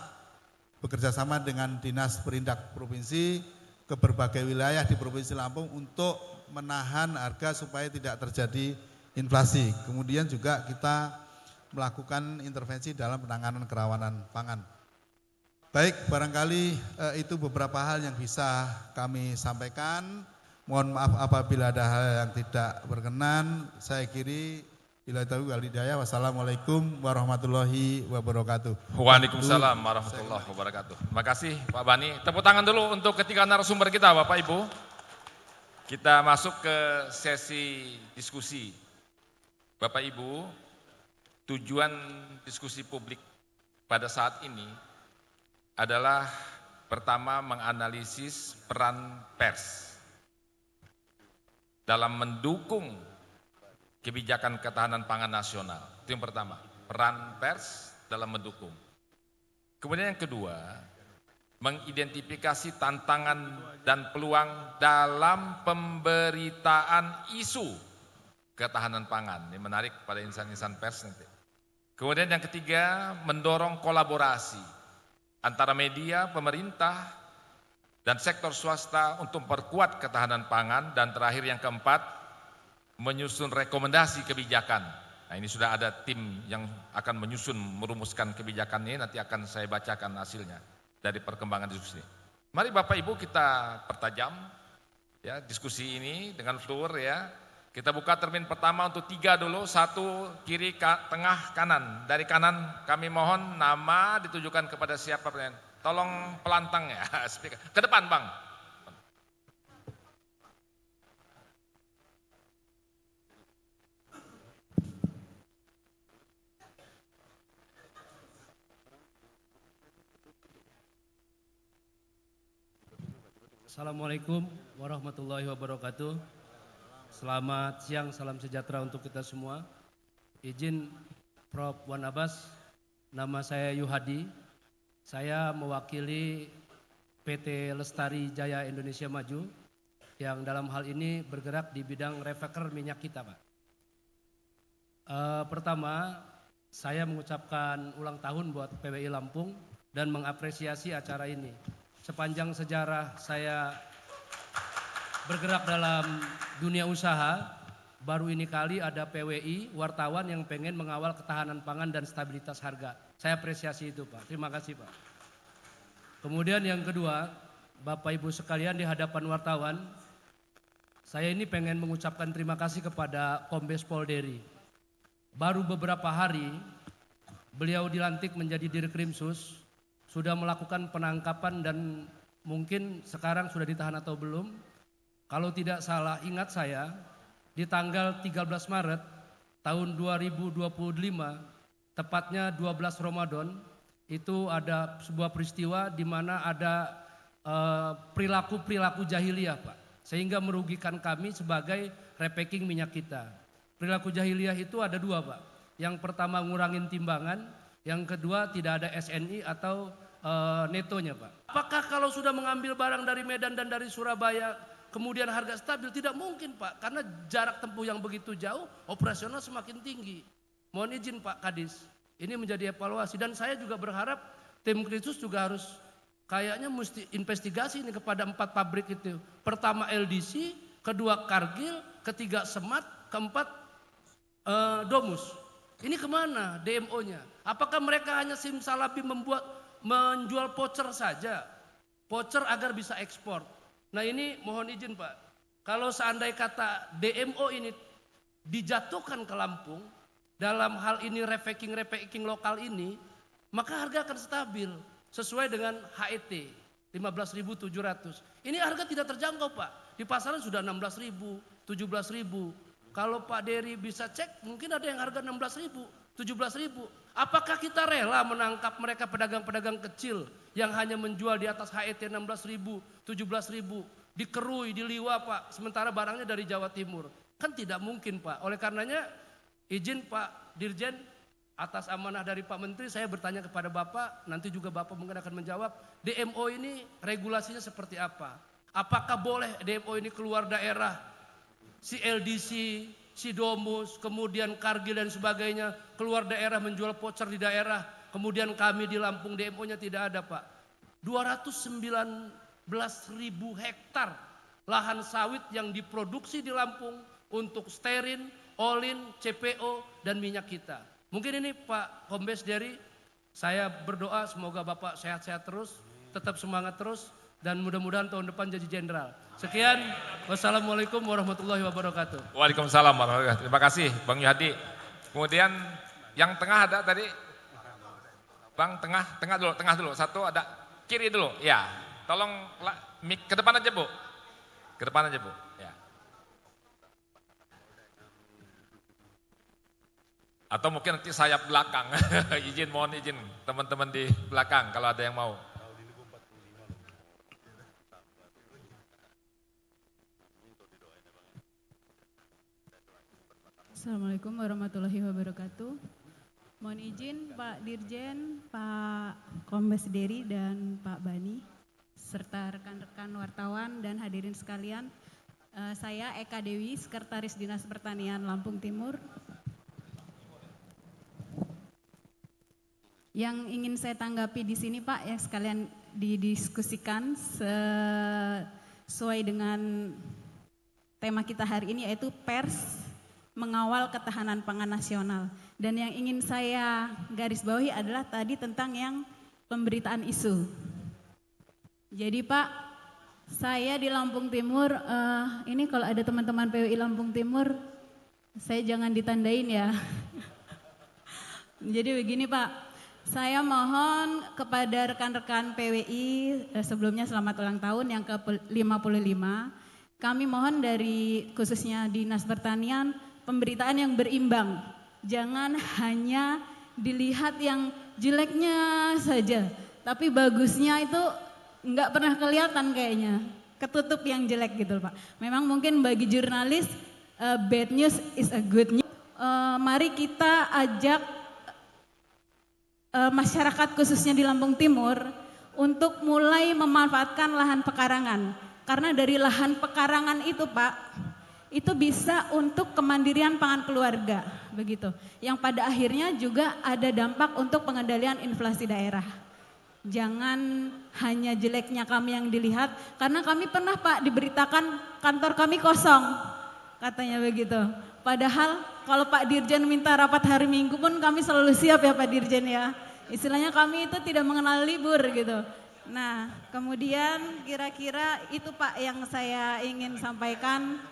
S7: bekerjasama dengan Dinas Perindak Provinsi ke berbagai wilayah di Provinsi Lampung untuk menahan harga supaya tidak terjadi inflasi. Kemudian juga kita melakukan intervensi dalam penanganan kerawanan pangan. Baik, barangkali itu beberapa hal yang bisa kami sampaikan. Mohon maaf apabila ada hal yang tidak berkenan. Saya akhiri, bila taufiq wal hidayah. Wassalamualaikum warahmatullahi wabarakatuh.
S5: Waalaikumsalam warahmatullahi wabarakatuh. Terima kasih Pak Bani. Tepuk tangan dulu untuk ketiga narasumber kita Bapak Ibu. Kita masuk ke sesi diskusi. Bapak Ibu, tujuan diskusi publik pada saat ini adalah pertama menganalisis peran pers dalam mendukung kebijakan ketahanan pangan nasional. Itu yang pertama, peran pers dalam mendukung. Kemudian yang kedua, mengidentifikasi tantangan dan peluang dalam pemberitaan isu ketahanan pangan. Ini menarik pada insan-insan pers nanti. Kemudian yang ketiga, mendorong kolaborasi antara media, pemerintah, dan sektor swasta untuk memperkuat ketahanan pangan. Dan terakhir yang keempat, menyusun rekomendasi kebijakan. Nah ini sudah ada tim yang akan menyusun, merumuskan kebijakan ini, nanti akan saya bacakan hasilnya dari perkembangan diskusi. Mari Bapak Ibu kita pertajam ya diskusi ini dengan fluor ya. Kita buka termin pertama untuk 3 dulu, 1 kiri, tengah, kanan. Dari kanan kami mohon nama ditujukan kepada siapa pertanyaan. Tolong pelantang ya, speaker. Ke depan Bang.
S8: Assalamualaikum warahmatullahi wabarakatuh. Selamat siang, salam sejahtera untuk kita semua. Izin Prof. Wan Abbas, nama saya Yuhadi. Saya mewakili PT Lestari Jaya Indonesia Maju yang dalam hal ini bergerak di bidang refraker minyak kita, Pak. Pertama, saya mengucapkan ulang tahun buat PWI Lampung dan mengapresiasi acara ini. Sepanjang sejarah saya bergerak dalam dunia usaha, baru ini kali ada PWI, wartawan yang pengen mengawal ketahanan pangan dan stabilitas harga. Saya apresiasi itu Pak, terima kasih Pak. Kemudian yang kedua, Bapak Ibu sekalian di hadapan wartawan, saya ini pengen mengucapkan terima kasih kepada Kombes Pol Dery. Baru beberapa hari, beliau dilantik menjadi Dirkrimsus, sudah melakukan penangkapan dan mungkin sekarang sudah ditahan atau belum. Kalau tidak salah ingat saya, di tanggal 13 Maret tahun 2025, tepatnya 12 Ramadan, itu ada sebuah peristiwa di mana ada perilaku-perilaku jahiliyah Pak. sehingga merugikan kami sebagai repacking minyak kita. Perilaku jahiliyah itu ada dua Pak. Yang pertama ngurangin timbangan, yang kedua tidak ada SNI atau netonya Pak. Apakah kalau sudah mengambil barang dari Medan dan dari Surabaya kemudian harga stabil? Tidak mungkin Pak, karena jarak tempuh yang begitu jauh, operasional semakin tinggi. Mohon izin Pak Kadis, ini menjadi evaluasi dan saya juga berharap tim Krisus juga harus kayaknya mesti investigasi ini kepada 4 pabrik itu. Pertama LDC, kedua Kargil, ketiga Semat, keempat Domus. Ini kemana DMO-nya? Apakah mereka hanya simsalabim menjual voucher saja? Voucher agar bisa ekspor. Nah ini mohon izin Pak, kalau seandai kata DMO ini dijatuhkan ke Lampung, dalam hal ini repacking lokal ini, maka harga akan stabil sesuai dengan HET 15.700. Ini harga tidak terjangkau Pak, di pasaran sudah 16.000, 17.000. Kalau Pak Dery bisa cek, mungkin ada yang harga 16.000, 17.000. Apakah kita rela menangkap mereka pedagang-pedagang kecil yang hanya menjual di atas HET 16.000, 17.000, dikerui, diliwa Pak, sementara barangnya dari Jawa Timur? Kan tidak mungkin Pak. Oleh karenanya izin Pak Dirjen, atas amanah dari Pak Menteri saya bertanya kepada Bapak, nanti juga Bapak mungkin akan menjawab, DMO ini regulasinya seperti apa? Apakah boleh DMO ini keluar daerah, si LDC, si Domus, kemudian Kargil dan sebagainya keluar daerah menjual voucher di daerah, kemudian kami di Lampung DMO-nya tidak ada Pak. 219.000 hektar lahan sawit yang diproduksi di Lampung untuk sterin, olin, CPO dan minyak kita. Mungkin ini Pak Kombes Dery, saya berdoa semoga Bapak sehat-sehat terus, tetap semangat terus, dan mudah-mudahan tahun depan jadi jenderal. Sekian, wassalamualaikum warahmatullahi wabarakatuh.
S5: Waalaikumsalam warahmatullahi wabarakatuh. Terima kasih Bang Yuhadi. Kemudian yang tengah ada tadi, Bang tengah dulu. Satu ada kiri dulu, ya. Tolong mic ke depan aja Bu, ke depan aja Bu. Ya. Atau mungkin nanti sayap belakang, mohon izin teman-teman di belakang kalau ada yang mau.
S9: Assalamualaikum warahmatullahi wabarakatuh. Mohon izin Pak Dirjen, Pak Kombes Dery dan Pak Bani, serta rekan-rekan wartawan dan hadirin sekalian. Saya Eka Dewi, Sekretaris Dinas Pertanian Lampung Timur. Yang ingin saya tanggapi di sini Pak, yang sekalian didiskusikan sesuai dengan tema kita hari ini, yaitu pers mengawal ketahanan pangan nasional. Dan yang ingin saya garis bawahi adalah tadi tentang yang pemberitaan isu. Jadi Pak, saya di Lampung Timur, ini kalau ada teman-teman PWI Lampung Timur, saya jangan ditandain ya. Jadi begini Pak, saya mohon kepada rekan-rekan PWI sebelumnya selamat ulang tahun yang ke-55. Kami mohon dari khususnya Dinas Pertanian, pemberitaan yang berimbang, jangan hanya dilihat yang jeleknya saja, tapi bagusnya itu nggak pernah kelihatan kayaknya, ketutup yang jelek gitu Pak. Memang mungkin bagi jurnalis bad news is a good news. Mari kita ajak masyarakat khususnya di Lampung Timur untuk mulai memanfaatkan lahan pekarangan, karena dari lahan pekarangan itu Pak, itu bisa untuk kemandirian pangan keluarga, begitu. Yang pada akhirnya juga ada dampak untuk pengendalian inflasi daerah. Jangan hanya jeleknya kami yang dilihat, karena kami pernah Pak diberitakan kantor kami kosong, katanya begitu. Padahal kalau Pak Dirjen minta rapat hari Minggu pun kami selalu siap ya Pak Dirjen ya. Istilahnya kami itu tidak mengenal libur gitu. Nah kemudian kira-kira itu Pak yang saya ingin sampaikan,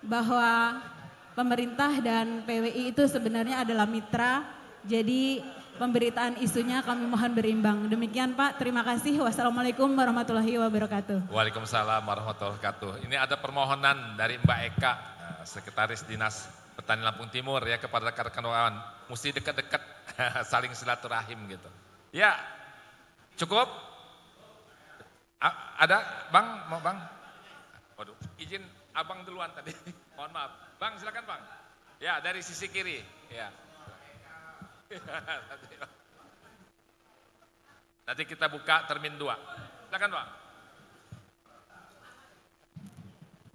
S9: bahwa pemerintah dan PWI itu sebenarnya adalah mitra, jadi pemberitaan isunya kami mohon berimbang. Demikian Pak, terima kasih. Wassalamualaikum warahmatullahi wabarakatuh.
S5: Waalaikumsalam warahmatullahi wabarakatuh. Ini ada permohonan dari Mbak Eka, Sekretaris Dinas Pertanian Lampung Timur ya, kepada rekan-rekan wartawan, mesti dekat-dekat saling silaturahim gitu. Ya, cukup? Ada Bang, mau Bang? Waduh, izin abang duluan tadi. Mohon maaf. Bang, silakan bang. Ya, dari sisi kiri. Ya. Nanti kita buka termin 2. Silakan bang.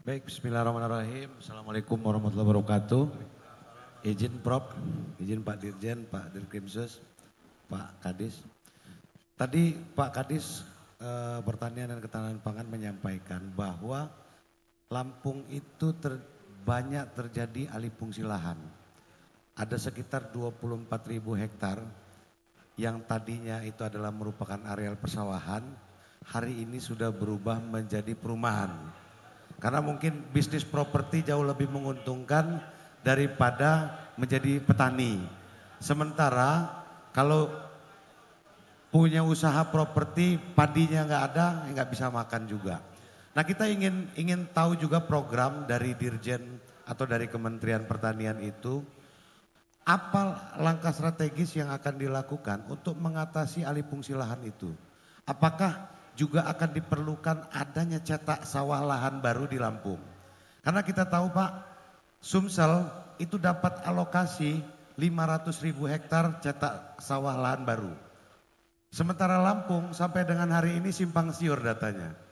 S10: Baik, bismillahirrahmanirrahim. Assalamualaikum warahmatullahi wabarakatuh. Izin Prof, izin Pak Dirjen, Pak Dirkrimsus, Pak Kadis. Tadi Pak Kadis Pertanian dan Ketahanan Pangan menyampaikan bahwa Lampung itu banyak terjadi alih fungsi lahan. Ada sekitar 24.000 hektar yang tadinya itu adalah merupakan areal persawahan, hari ini sudah berubah menjadi perumahan. Karena mungkin bisnis properti jauh lebih menguntungkan daripada menjadi petani. Sementara kalau punya usaha properti, padinya nggak ada, nggak bisa makan juga. Nah kita ingin tahu juga program dari Dirjen atau dari Kementerian Pertanian itu, apa langkah strategis yang akan dilakukan untuk mengatasi alih fungsi lahan itu? Apakah juga akan diperlukan adanya cetak sawah lahan baru di Lampung? Karena kita tahu Pak, Sumsel itu dapat alokasi 500.000 hektar cetak sawah lahan baru. Sementara Lampung sampai dengan hari ini simpang siur datanya.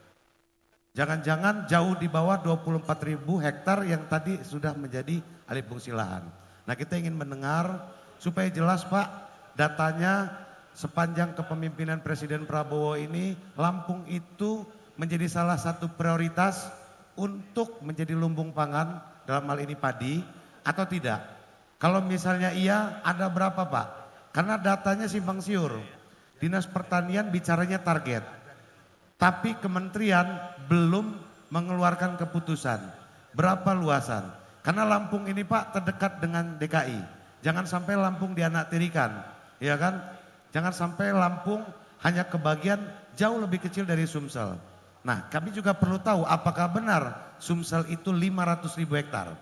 S10: Jangan-jangan jauh di bawah 24.000 hektar yang tadi sudah menjadi alih fungsi lahan. Nah kita ingin mendengar supaya jelas Pak datanya sepanjang kepemimpinan Presiden Prabowo ini Lampung itu menjadi salah satu prioritas untuk menjadi lumbung pangan dalam hal ini padi atau tidak. Kalau misalnya iya ada berapa Pak? Karena datanya simpang siur. Dinas Pertanian bicaranya target. Tapi kementerian belum mengeluarkan keputusan. Berapa luasan? Karena Lampung ini Pak terdekat dengan DKI. Jangan sampai Lampung dianaktirikan. Ya kan? Jangan sampai Lampung hanya kebagian jauh lebih kecil dari Sumsel. Nah kami juga perlu tahu apakah benar Sumsel itu 500.000 hektar.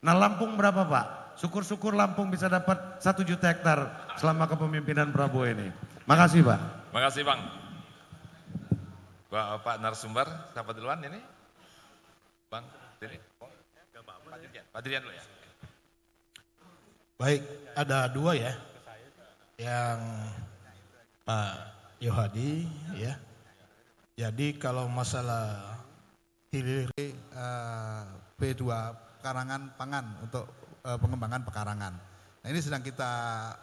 S10: Nah Lampung berapa Pak? Syukur-syukur Lampung bisa dapat 1 juta hektar selama kepemimpinan Prabowo ini. Makasih Pak.
S5: Makasih Bang. Pak narasumber, siapa duluan ini? Bang, ini? Pak Dirjen dulu ya.
S1: Baik, ada 2 ya. Yang Pak Yohadi ya. Jadi kalau masalah hilir P2 pekarangan pangan untuk pengembangan pekarangan. Nah ini sedang kita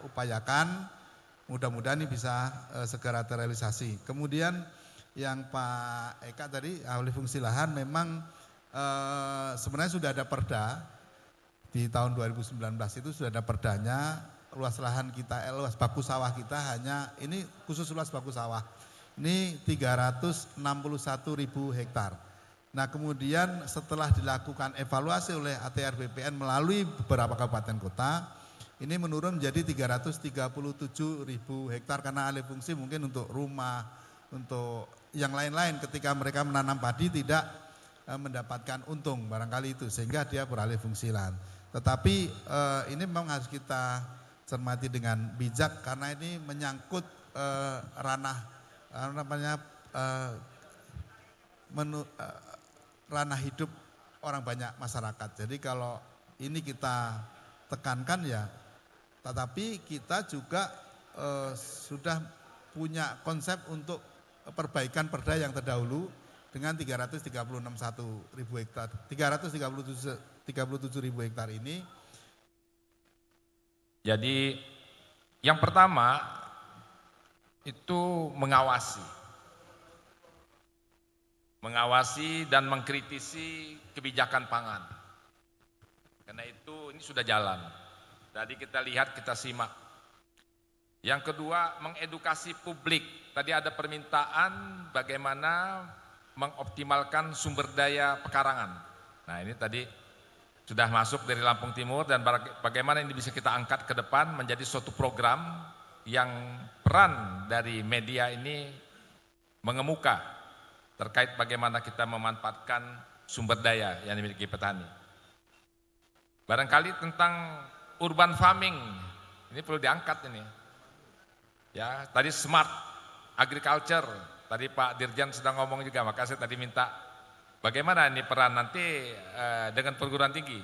S1: upayakan, mudah-mudahan ini bisa segera terrealisasi. Kemudian yang Pak Eka tadi alih fungsi lahan memang sebenarnya sudah ada perda di tahun 2019 itu sudah ada perdanya, luas lahan kita, luas baku sawah kita hanya ini khusus luas baku sawah ini 361.000 hektar. Nah kemudian setelah dilakukan evaluasi oleh ATR BPN melalui beberapa kabupaten kota, ini menurun menjadi 337.000 hektar karena alih fungsi mungkin untuk rumah, untuk yang lain-lain ketika mereka menanam padi tidak mendapatkan untung barangkali itu sehingga dia beralih fungsi lahan. Tetapi ini memang harus kita cermati dengan bijak karena ini menyangkut ranah ranah hidup orang banyak masyarakat. Jadi kalau ini kita tekankan ya, tetapi kita juga sudah punya konsep untuk perbaikan perda yang terdahulu dengan 336.000 hektar, 337.000 hektar ini.
S5: Jadi yang pertama itu mengawasi dan mengkritisi kebijakan pangan. Karena itu ini sudah jalan. Tadi kita lihat, kita simak. Yang kedua, mengedukasi publik. Tadi ada permintaan bagaimana mengoptimalkan sumber daya pekarangan. Nah ini tadi sudah masuk dari Lampung Timur dan bagaimana ini bisa kita angkat ke depan menjadi suatu program yang peran dari media ini mengemuka terkait bagaimana kita memanfaatkan sumber daya yang dimiliki petani. Barangkali tentang urban farming, ini perlu diangkat ini. Ya, tadi smart agriculture, tadi Pak Dirjen sedang ngomong juga, maka saya tadi minta bagaimana ini peran nanti dengan perguruan tinggi,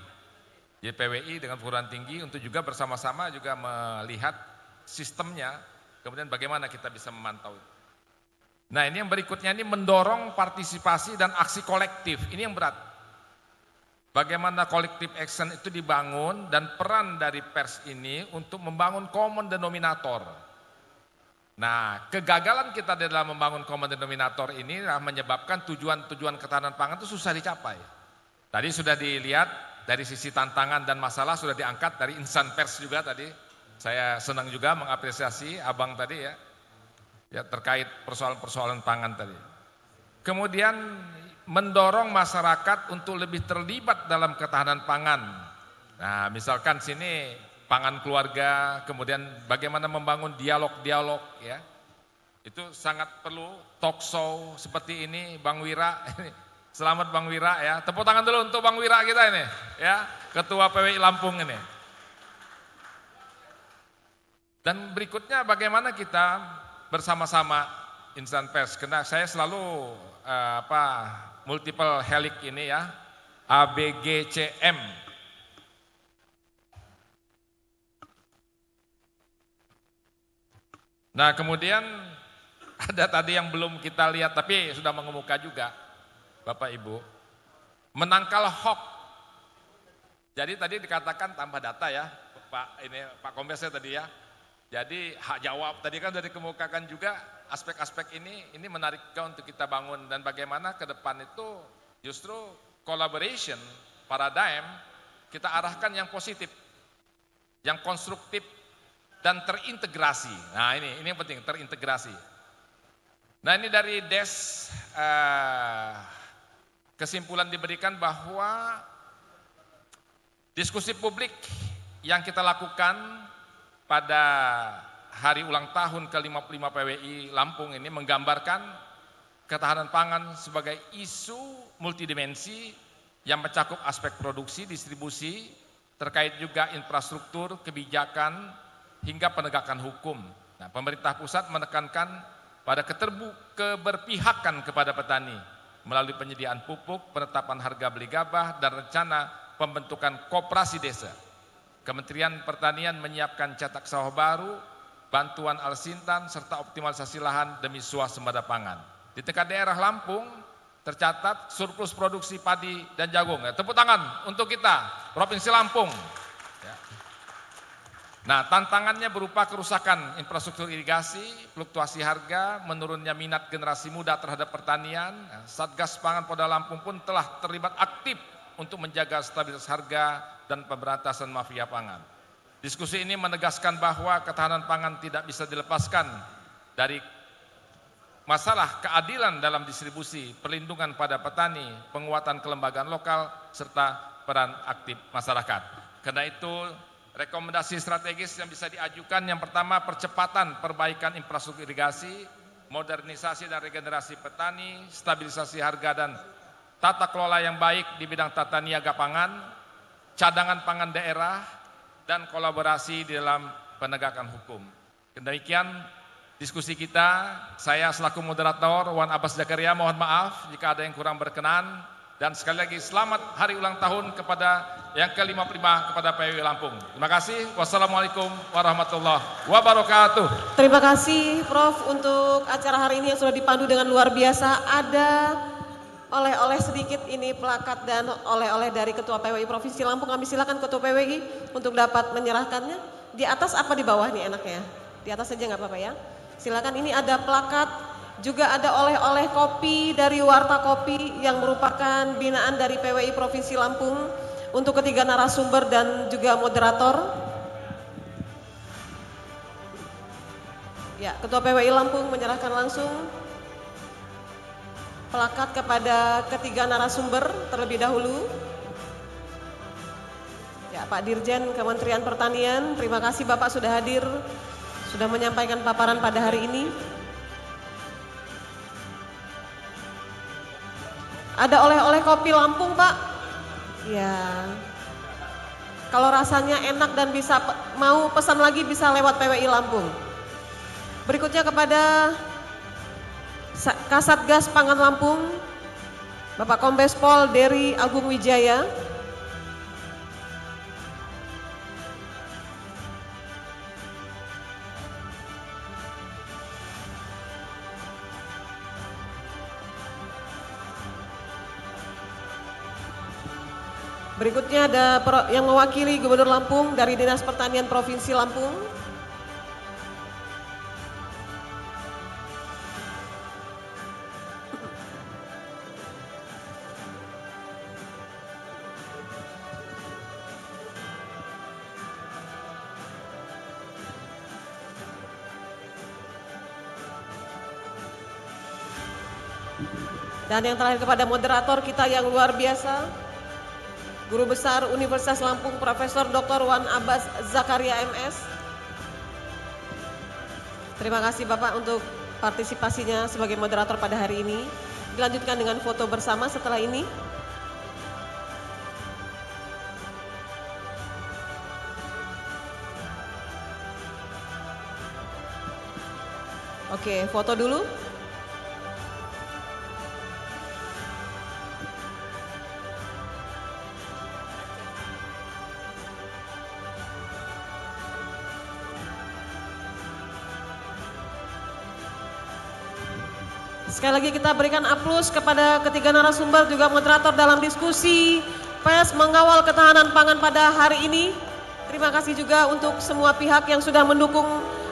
S5: YPWI dengan perguruan tinggi untuk juga bersama-sama juga melihat sistemnya, kemudian bagaimana kita bisa memantau. Nah ini yang berikutnya ini mendorong partisipasi dan aksi kolektif, ini yang berat. Bagaimana collective action itu dibangun dan peran dari pers ini untuk membangun common denominator. Nah, kegagalan kita dalam membangun common denominator ini menyebabkan tujuan-tujuan ketahanan pangan itu susah dicapai. Tadi sudah dilihat dari sisi tantangan dan masalah sudah diangkat dari insan pers juga tadi. Saya senang juga mengapresiasi Abang tadi ya terkait persoalan-persoalan pangan tadi. Kemudian mendorong masyarakat untuk lebih terlibat dalam ketahanan pangan. Nah, misalkan sini pangan keluarga, kemudian bagaimana membangun dialog-dialog ya. Itu sangat perlu talk show seperti ini, Bang Wira. Selamat Bang Wira ya. Tepuk tangan dulu untuk Bang Wira kita ini ya, Ketua PWI Lampung ini. Dan berikutnya bagaimana kita bersama-sama insan pers, karena saya selalu multiple helix ini ya, ABGCM. Nah kemudian ada tadi yang belum kita lihat tapi sudah mengemuka juga Bapak Ibu, menangkal hoax. Jadi tadi dikatakan tambah data ya Pak Kombesnya tadi ya. Jadi hak jawab tadi kan sudah dikemukakan juga aspek-aspek ini menarik juga untuk kita bangun, dan bagaimana ke depan itu justru collaboration paradigm kita arahkan yang positif, yang konstruktif dan terintegrasi. Nah ini yang penting, terintegrasi. Nah ini dari DES kesimpulan diberikan bahwa diskusi publik yang kita lakukan pada hari ulang tahun ke-55 PWI Lampung ini menggambarkan ketahanan pangan sebagai isu multidimensi yang mencakup aspek produksi, distribusi, terkait juga infrastruktur, kebijakan, hingga penegakan hukum. Nah, pemerintah pusat menekankan pada keberpihakan kepada petani melalui penyediaan pupuk, penetapan harga beli gabah, dan rencana pembentukan koperasi desa. Kementerian Pertanian menyiapkan cetak sawah baru, bantuan alsintan, serta optimalisasi lahan demi swasembada pangan. Di tingkat daerah Lampung tercatat surplus produksi padi dan jagung. Tepuk tangan untuk kita, Provinsi Lampung. Nah, tantangannya berupa kerusakan infrastruktur irigasi, fluktuasi harga, menurunnya minat generasi muda terhadap pertanian. Satgas Pangan Polda Lampung pun telah terlibat aktif untuk menjaga stabilitas harga dan pemberantasan mafia pangan. Diskusi ini menegaskan bahwa ketahanan pangan tidak bisa dilepaskan dari masalah keadilan dalam distribusi, perlindungan pada petani, penguatan kelembagaan lokal, serta peran aktif masyarakat. Karena itu, rekomendasi strategis yang bisa diajukan yang pertama, percepatan perbaikan infrastruktur irigasi, modernisasi dan regenerasi petani, stabilisasi harga dan tata kelola yang baik di bidang tata niaga pangan, cadangan pangan daerah, dan kolaborasi di dalam penegakan hukum. Demikian diskusi kita. Saya selaku moderator Wan Abbas Zakaria mohon maaf jika ada yang kurang berkenan, dan sekali lagi selamat hari ulang tahun kepada yang ke-55 kepada PWI Lampung. Terima kasih. Wassalamualaikum warahmatullahi wabarakatuh.
S4: Terima kasih Prof untuk acara hari ini yang sudah dipandu dengan luar biasa. Ada oleh-oleh sedikit ini plakat dan oleh-oleh dari Ketua PWI Provinsi Lampung. Kami silakan Ketua PWI untuk dapat menyerahkannya. Di atas apa di bawah nih enaknya? Di atas saja nggak apa-apa ya. Silakan, ini ada plakat, juga ada oleh-oleh kopi dari Warta Kopi yang merupakan binaan dari PWI Provinsi Lampung untuk ketiga narasumber dan juga moderator. Ya, Ketua PWI Lampung menyerahkan langsung plakat kepada ketiga narasumber terlebih dahulu. Ya, Pak Dirjen Kementerian Pertanian, terima kasih Bapak sudah hadir, sudah menyampaikan paparan pada hari ini. Ada oleh-oleh kopi Lampung, Pak. Ya. Kalau rasanya enak dan bisa mau pesan lagi bisa lewat PWI Lampung. Berikutnya kepada Kasatgas Pangan Lampung, Bapak Kombes Pol Dery Agung Wijaya. Berikutnya ada yang mewakili Gubernur Lampung dari Dinas Pertanian Provinsi Lampung. Dan yang terakhir kepada moderator kita yang luar biasa, Guru Besar Universitas Lampung Profesor Dr. Wan Abbas Zakaria MS. Terima kasih Bapak untuk partisipasinya sebagai moderator pada hari ini. Dilanjutkan dengan foto bersama setelah ini. Oke, foto dulu. Sekali lagi kita berikan aplaus kepada ketiga narasumber juga moderator dalam diskusi pers mengawal ketahanan pangan pada hari ini. Terima kasih juga untuk semua pihak yang sudah mendukung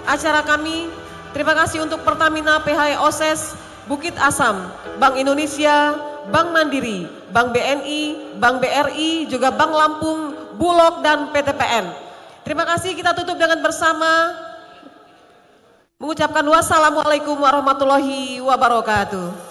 S4: acara kami. Terima kasih untuk Pertamina PHI OSES, Bukit Asam, Bank Indonesia, Bank Mandiri, Bank BNI, Bank BRI, juga Bank Lampung, Bulog, dan PTPN. Terima kasih, kita tutup dengan bersama mengucapkan wassalamualaikum warahmatullahi wabarakatuh.